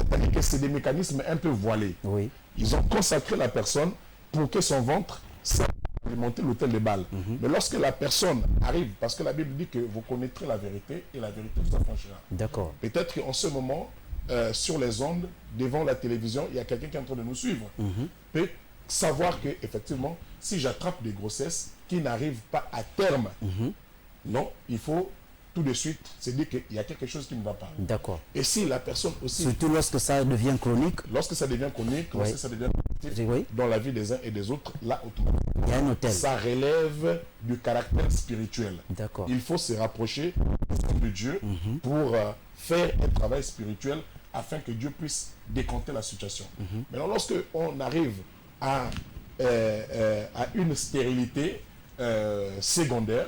[SPEAKER 3] parce que c'est des mécanismes un peu voilés. Ils ont consacré la personne pour que son ventre serve à alimenter l'autel de Baal. Mais lorsque la personne arrive, parce que la Bible dit que vous connaîtrez la vérité et la vérité vous affranchira.
[SPEAKER 1] D'accord.
[SPEAKER 3] Peut-être qu'en ce moment, sur les ondes, devant la télévision, il y a quelqu'un qui est en train de nous suivre, peut savoir que effectivement, si j'attrape des grossesses qui n'arrivent pas à terme, non, il faut tout de suite se dire qu'il y a quelque chose qui ne va pas.
[SPEAKER 1] D'accord.
[SPEAKER 3] Et si la personne aussi...
[SPEAKER 1] Surtout lorsque ça devient chronique.
[SPEAKER 3] Lorsque ça devient chronique,
[SPEAKER 1] Oui.
[SPEAKER 3] lorsque ça devient
[SPEAKER 1] Oui.
[SPEAKER 3] dans la vie des uns et des autres, là, automatiquement,
[SPEAKER 1] Il y a un hôtel.
[SPEAKER 3] ça relève du caractère spirituel.
[SPEAKER 1] D'accord.
[SPEAKER 3] Il faut se rapprocher de Dieu pour faire un travail spirituel afin que Dieu puisse décanter la situation. Maintenant, lorsque on arrive à une stérilité secondaire,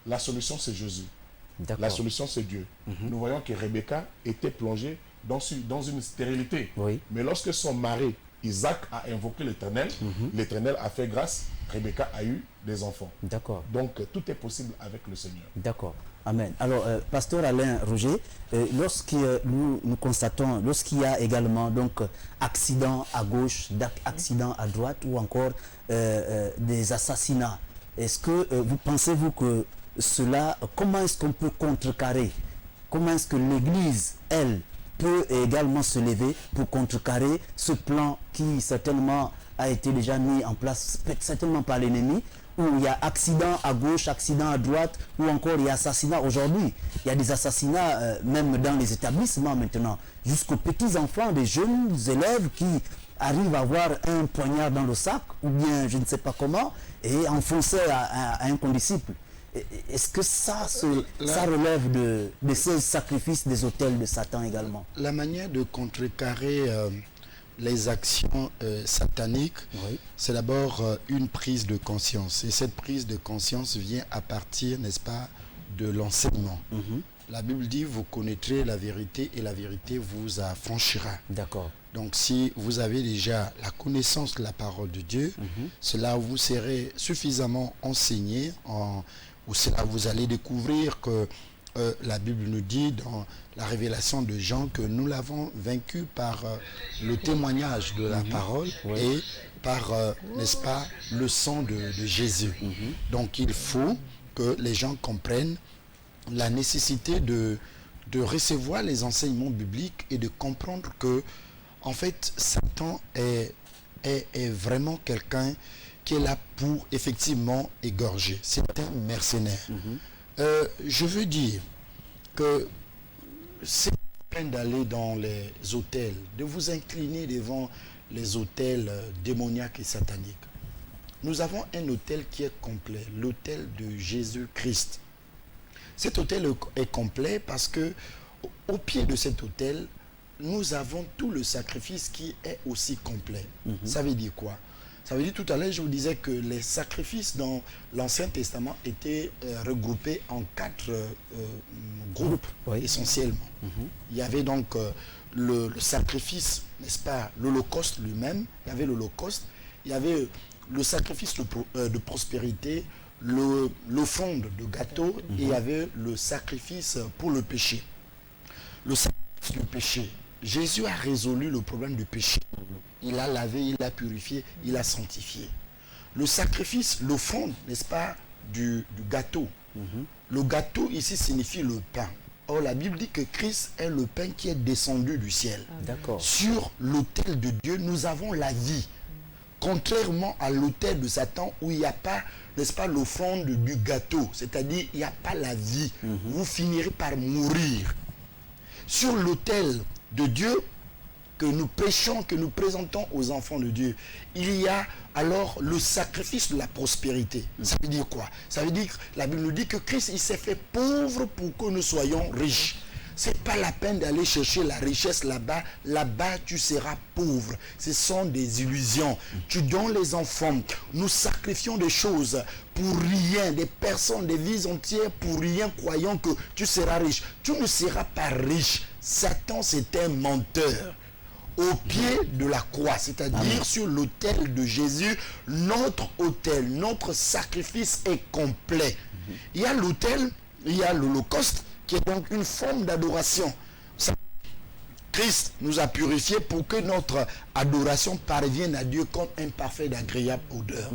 [SPEAKER 3] la solution c'est Jésus. La
[SPEAKER 1] D'accord.
[SPEAKER 3] solution c'est Dieu. Nous voyons que Rebecca était plongée dans une stérilité.
[SPEAKER 1] Oui.
[SPEAKER 3] Mais lorsque son mari Isaac a invoqué l'Éternel, l'Éternel a fait grâce, Rebecca a eu des enfants.
[SPEAKER 1] D'accord.
[SPEAKER 3] Donc tout est possible avec le Seigneur.
[SPEAKER 1] D'accord. Amen. Alors, pasteur Alain Roger, nous constatons, lorsqu'il y a également donc accident à gauche, accident à droite ou encore des assassinats, est-ce que vous pensez-vous que cela, comment est-ce qu'on peut contrecarrer? Comment est-ce que l'Église, elle, peut également se lever pour contrecarrer ce plan qui certainement a été déjà mis en place, certainement par l'ennemi, où il y a accident à gauche, accident à droite, ou encore il y a assassinat aujourd'hui. Il y a des assassinats même dans les établissements maintenant, jusqu'aux petits-enfants, des jeunes élèves qui arrivent à avoir un poignard dans le sac, ou bien je ne sais pas comment, et enfoncer à un condisciple. Est-ce que ça relève de ces sacrifices des autels de Satan également?
[SPEAKER 4] La manière de contrecarrer les actions sataniques,
[SPEAKER 1] Oui.
[SPEAKER 4] c'est d'abord une prise de conscience. Et cette prise de conscience vient à partir, n'est-ce pas, de l'enseignement. La Bible dit, vous connaîtrez la vérité et la vérité vous affranchira.
[SPEAKER 1] D'accord.
[SPEAKER 4] Donc si vous avez déjà la connaissance de la parole de Dieu, cela vous serez suffisamment enseigné, ou cela vous allez découvrir que la Bible nous dit dans la révélation de Jean que nous l'avons vaincu par le témoignage de la parole et par, n'est-ce pas, le sang de Jésus. Donc il faut que les gens comprennent la nécessité de recevoir les enseignements bibliques et de comprendre que, en fait, Satan est vraiment quelqu'un qui est là pour effectivement égorger. C'est un mercenaire. Je veux dire que c'est la peine d'aller dans les autels, de vous incliner devant les autels démoniaques et sataniques. Nous avons un autel qui est complet, l'autel de Jésus-Christ. Cet autel est complet parce que au pied de cet autel, nous avons tout le sacrifice qui est aussi complet. Ça veut dire quoi? Ça veut dire, tout à l'heure, je vous disais que les sacrifices dans l'Ancien Testament étaient regroupés en 4 groupes, essentiellement. Il y avait donc le sacrifice, n'est-ce pas, l'Holocauste lui-même, il y avait l'Holocauste, il y avait le sacrifice de prospérité, l'offrande de gâteau, et il y avait le sacrifice pour le péché. Le sacrifice du péché, Jésus a résolu le problème du péché. Il a lavé, il a purifié, il a sanctifié. Le sacrifice, l'offrande, n'est-ce pas, du gâteau. Le gâteau ici signifie le pain. Or, la Bible dit que Christ est le pain qui est descendu du ciel.
[SPEAKER 1] D'accord.
[SPEAKER 4] Sur l'autel de Dieu, nous avons la vie. Contrairement à l'autel de Satan où il n'y a pas, n'est-ce pas, l'offrande du gâteau. C'est-à-dire, il n'y a pas la vie. Vous finirez par mourir. Sur l'autel de Dieu que nous prêchons, que nous présentons aux enfants de Dieu, il y a alors le sacrifice de la prospérité. Ça veut dire quoi? Ça veut dire que la Bible nous dit que Christ, il s'est fait pauvre pour que nous soyons riches. C'est pas la peine d'aller chercher la richesse là-bas. Là-bas, tu seras pauvre. Ce sont des illusions. Tu donnes les enfants. Nous sacrifions des choses pour rien, des personnes, des vies entières pour rien, croyant que tu seras riche. Tu ne seras pas riche. Satan, c'est un menteur. Au pied de la croix, c'est-à-dire sur l'autel de Jésus, notre autel, notre sacrifice est complet. Il y a l'autel, il y a l'Holocauste, qui est donc une forme d'adoration. Christ nous a purifiés pour que notre adoration parvienne à Dieu comme un parfait d'agréable odeur.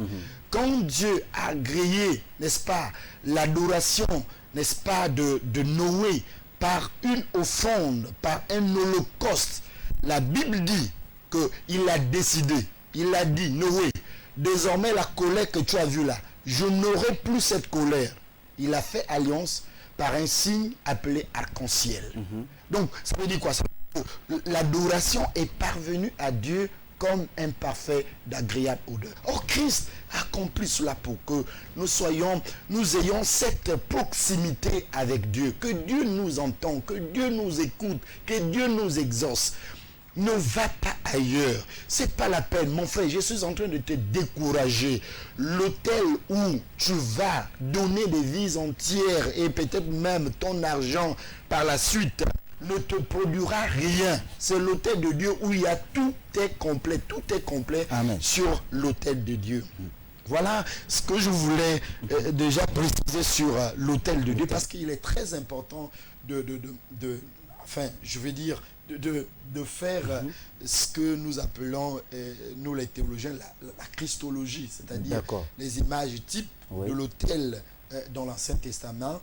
[SPEAKER 4] Quand Dieu a agréé, n'est-ce pas, l'adoration, n'est-ce pas, de Noé par une offrande, par un holocauste. La Bible dit qu'il a décidé, il a dit, Noé, désormais la colère que tu as vue là, je n'aurai plus cette colère. Il a fait alliance par un signe appelé arc-en-ciel. Donc, ça veut dire quoi? Ça veut dire que l'adoration est parvenue à Dieu comme un parfait d'agréable odeur. Or, Christ a accompli cela pour que nous ayons cette proximité avec Dieu, que Dieu nous entend, que Dieu nous écoute, que Dieu nous exauce. Ne va pas ailleurs. C'est pas la peine. Mon frère, je suis en train de te décourager. L'hôtel où tu vas donner des vies entières et peut-être même ton argent par la suite ne te produira rien. C'est l'hôtel de Dieu où il y a tout est complet
[SPEAKER 1] Amen.
[SPEAKER 4] sur l'hôtel de Dieu. Voilà ce que je voulais déjà préciser sur l'hôtel de Dieu, parce qu'il est très important de faire ce que nous appelons, nous les théologiens, la christologie, c'est-à-dire les images types de l'autel dans l'Ancien Testament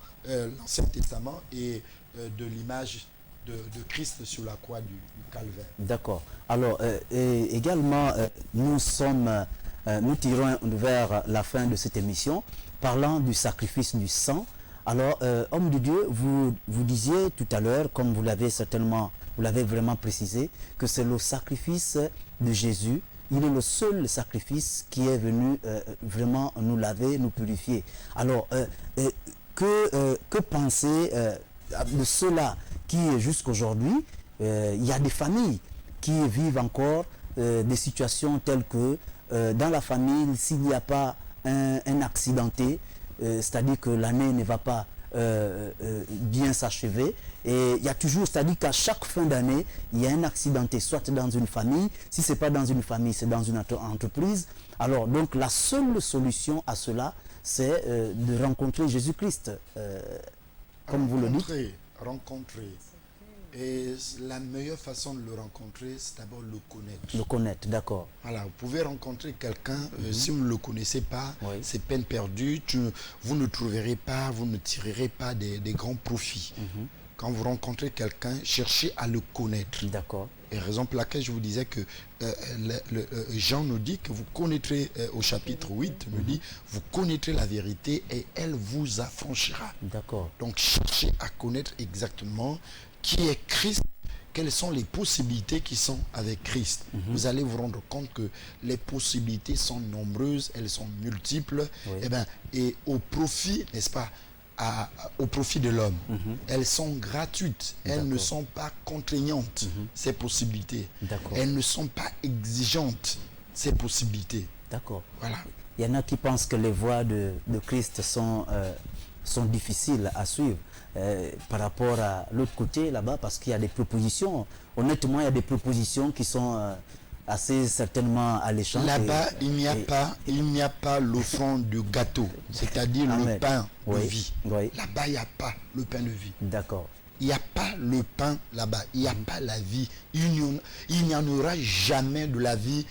[SPEAKER 4] et de l'image de Christ sur la croix du calvaire.
[SPEAKER 1] D'accord. Alors, également, nous tirons vers la fin de cette émission, parlant du sacrifice du sang. Alors, homme de Dieu, vous disiez tout à l'heure, comme vous l'avez vraiment précisé, que c'est le sacrifice de Jésus. Il est le seul sacrifice qui est venu vraiment nous laver, nous purifier. Alors, que penser de cela qui, jusqu'aujourd'hui, il y a des familles qui vivent encore des situations telles que dans la famille, s'il n'y a pas un accidenté, c'est-à-dire que l'année ne va pas bien s'achever, et il y a toujours, c'est-à-dire qu'à chaque fin d'année, il y a un accidenté, soit dans une famille, si ce n'est pas dans une famille, c'est dans une entreprise. Alors, donc, la seule solution à cela, c'est de rencontrer Jésus-Christ, comme vous le dites.
[SPEAKER 4] Rencontrer. Et la meilleure façon de le rencontrer, c'est d'abord le connaître.
[SPEAKER 1] Le connaître, d'accord.
[SPEAKER 4] Voilà, vous pouvez rencontrer quelqu'un, si vous ne le connaissez pas, c'est peine perdue, vous ne trouverez pas, vous ne tirerez pas des grands profits. Quand vous rencontrez quelqu'un, cherchez à le connaître.
[SPEAKER 1] D'accord.
[SPEAKER 4] Et raison pour laquelle je vous disais que Jean nous dit que vous connaîtrez, au chapitre 8, nous dit, vous connaîtrez la vérité et elle vous affranchira.
[SPEAKER 1] D'accord.
[SPEAKER 4] Donc cherchez à connaître exactement qui est Christ, quelles sont les possibilités qui sont avec Christ. Vous allez vous rendre compte que les possibilités sont nombreuses, elles sont multiples, et au profit, n'est-ce pas, au profit de l'homme. Elles sont gratuites, elles ne sont pas contraignantes, ces possibilités. Elles ne sont pas exigeantes, ces possibilités.
[SPEAKER 1] D'accord.
[SPEAKER 4] Voilà.
[SPEAKER 1] Il y en a qui pensent que les voies de Christ sont difficiles à suivre. Par rapport à l'autre côté là-bas, parce qu'il y a des propositions, honnêtement il y a des propositions qui sont assez certainement alléchantes.
[SPEAKER 4] Là-bas il n'y a pas l'offrande de gâteau, c'est-à-dire le pain de vie. Là-bas il n'y a pas le pain de vie.
[SPEAKER 1] D'accord.
[SPEAKER 4] Il n'y a pas le pain là-bas, il n'y a pas la vie, il n'y en aura jamais de la vie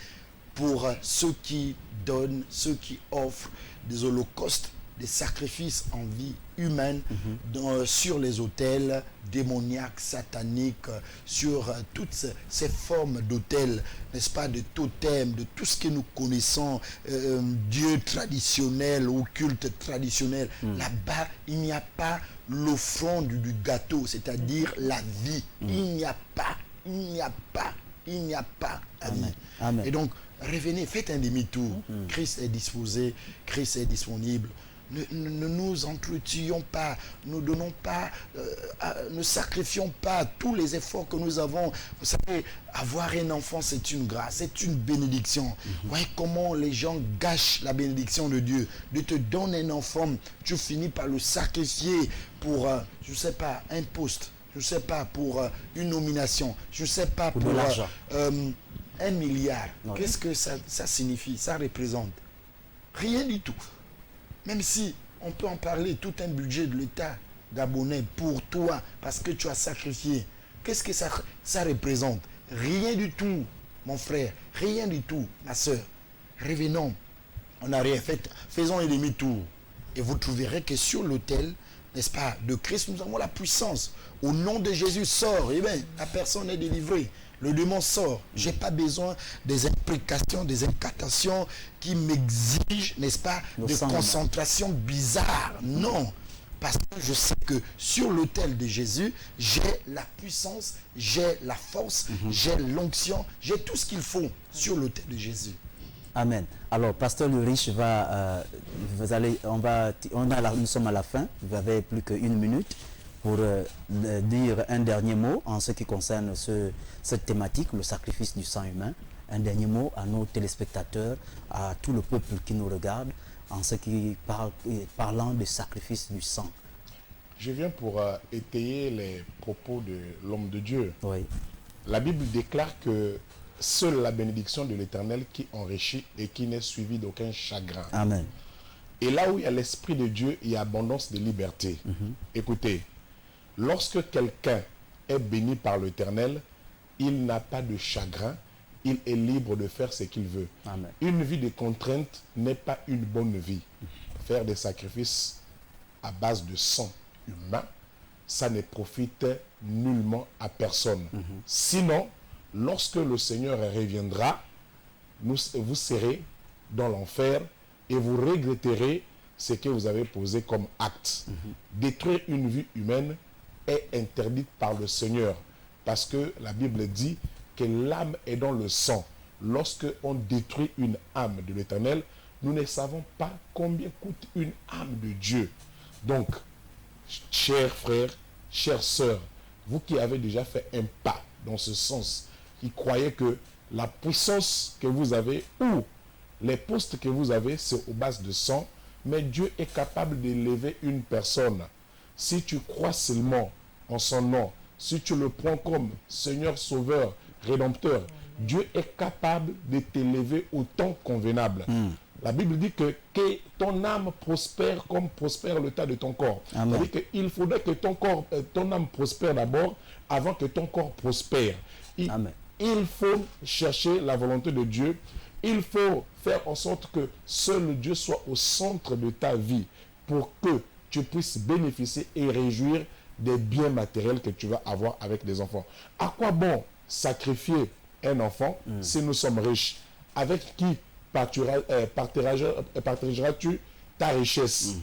[SPEAKER 4] pour ceux qui donnent, ceux qui offrent des holocaustes, des sacrifices en vie humaine sur les autels démoniaques, sataniques, sur toutes ces formes d'autels, n'est-ce pas, de totems, de tout ce que nous connaissons, dieu traditionnel ou culte traditionnel. Là-bas, il n'y a pas l'offrande du gâteau, c'est-à-dire la vie. Il n'y a pas la vie.
[SPEAKER 1] Amen.
[SPEAKER 4] Et donc, revenez, faites un demi-tour. Christ est disposé, Christ est disponible. Ne nous entretuons pas, ne sacrifions pas tous les efforts que nous avons. Vous savez, avoir un enfant, c'est une grâce, c'est une bénédiction. Voyez comment les gens gâchent la bénédiction de Dieu. Dieu te donne un enfant, tu finis par le sacrifier pour, je ne sais pas, un poste, je ne sais pas, pour une nomination, je ne sais pas, pour
[SPEAKER 1] de l'argent.
[SPEAKER 4] 1 milliard. Qu'est-ce que ça signifie? Ça représente rien du tout. Même si on peut en parler, tout un budget de l'État gabonais pour toi, parce que tu as sacrifié. Qu'est-ce que ça représente? Rien du tout, mon frère. Rien du tout, ma soeur. Revenons en arrière. Faisons un demi-tour. Et vous trouverez que sur l'autel, n'est-ce pas, de Christ, nous avons la puissance. Au nom de Jésus, sort. Eh bien, la personne est délivrée. Le démon sort. Je n'ai pas besoin des implications, des incantations qui m'exigent, n'est-ce pas, de concentration bizarre. Non. Parce que je sais que sur l'autel de Jésus, j'ai la puissance, j'ai la force, j'ai l'onction, j'ai tout ce qu'il faut sur l'autel de Jésus.
[SPEAKER 1] Amen. Alors, Pasteur Ulrich va, nous sommes à la fin. Vous avez plus qu'une minute pour dire un dernier mot en ce qui concerne cette thématique, le sacrifice du sang humain. Un dernier mot à nos téléspectateurs, à tout le peuple qui nous regarde, en ce qui parlant du sacrifice du sang.
[SPEAKER 3] Je viens pour étayer les propos de l'homme de Dieu.
[SPEAKER 1] Oui.
[SPEAKER 3] La Bible déclare que seule la bénédiction de l'Éternel qui enrichit et qui n'est suivie d'aucun chagrin.
[SPEAKER 1] Amen.
[SPEAKER 3] Et là où il y a l'Esprit de Dieu, il y a abondance de liberté. Écoutez, lorsque quelqu'un est béni par l'Éternel, il n'a pas de chagrin, il est libre de faire ce qu'il veut.
[SPEAKER 1] Amen.
[SPEAKER 3] Une vie de contrainte n'est pas une bonne vie. Faire des sacrifices à base de sang humain, ça ne profite nullement à personne. Sinon, lorsque le Seigneur reviendra, vous serez dans l'enfer et vous regretterez ce que vous avez posé comme acte. Détruire une vie humaine est interdite par le Seigneur parce que la Bible dit que l'âme est dans le sang. Lorsque on détruit une âme de l'Éternel, nous ne savons pas combien coûte une âme de Dieu. Donc, chers frères, chères sœurs, vous qui avez déjà fait un pas dans ce sens, qui croyez que la puissance que vous avez ou les postes que vous avez, c'est aux bases de sang, mais Dieu est capable d'élever une personne. Si tu crois seulement en son nom, si tu le prends comme Seigneur, Sauveur, Rédempteur, Dieu est capable de t'élever au temps convenable. La Bible dit que ton âme prospère comme prospère le tas de ton corps. C'est-à-dire qu'il faudrait que ton âme prospère d'abord avant que ton corps prospère. Il faut chercher la volonté de Dieu. Il faut faire en sorte que seul Dieu soit au centre de ta vie pour que tu puisses bénéficier et réjouir des biens matériels que tu vas avoir avec des enfants. À quoi bon sacrifier un enfant si nous sommes riches? Avec qui partageras-tu ta richesse?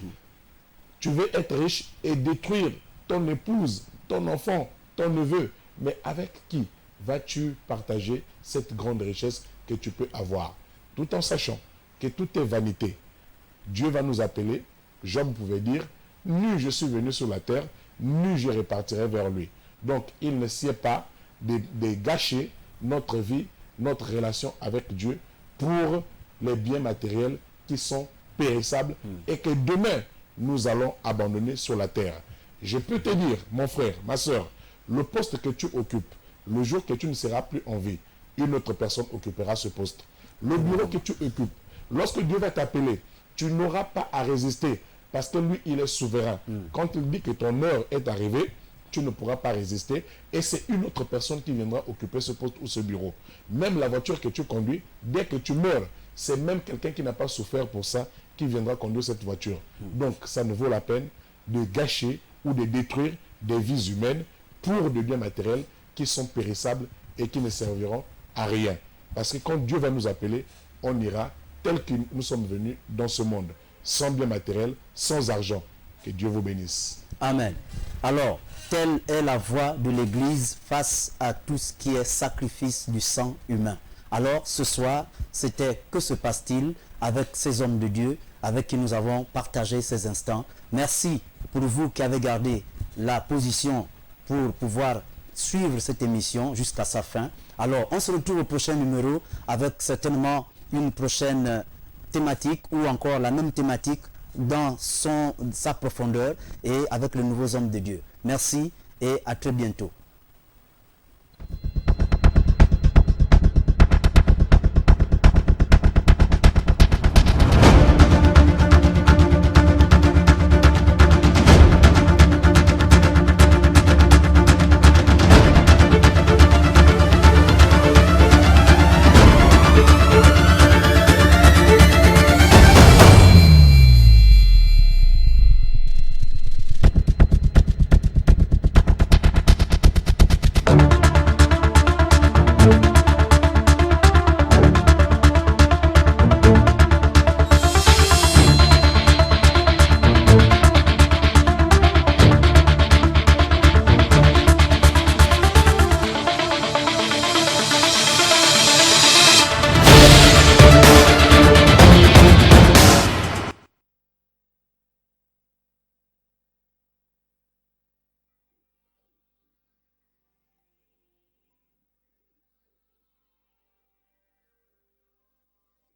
[SPEAKER 3] Tu veux être riche et détruire ton épouse, ton enfant, ton neveu, mais avec qui vas-tu partager cette grande richesse que tu peux avoir? Tout en sachant que tout est vanité. Dieu va nous appeler. Job pouvait dire, nu je suis venu sur la terre, nu je repartirai vers lui. Donc il ne sied pas de gâcher notre vie, notre relation avec Dieu pour les biens matériels qui sont périssables et que demain nous allons abandonner sur la terre. Je peux te dire, mon frère, ma soeur, le poste que tu occupes, le jour que tu ne seras plus en vie, une autre personne occupera ce poste. Le bureau que tu occupes, lorsque Dieu va t'appeler, tu n'auras pas à résister parce que lui, il est souverain. Quand il dit que ton heure est arrivée, tu ne pourras pas résister et c'est une autre personne qui viendra occuper ce poste ou ce bureau. Même la voiture que tu conduis, dès que tu meurs, c'est même quelqu'un qui n'a pas souffert pour ça qui viendra conduire cette voiture. Donc, ça ne vaut la peine de gâcher ou de détruire des vies humaines pour des biens matériels qui sont périssables et qui ne serviront à rien. Parce que quand Dieu va nous appeler, on ira tel que nous sommes venus dans ce monde, sans biens matériels, sans argent. Que Dieu vous bénisse.
[SPEAKER 1] Amen. Alors, telle est la voix de l'Église face à tout ce qui est sacrifice du sang humain. Alors, ce soir, c'était « Que se passe-t-il » avec ces hommes de Dieu avec qui nous avons partagé ces instants. Merci pour vous qui avez gardé la position pour pouvoir suivre cette émission jusqu'à sa fin. Alors, on se retrouve au prochain numéro avec certainement une prochaine thématique ou encore la même thématique dans sa profondeur et avec les nouveaux hommes de Dieu. Merci et à très bientôt.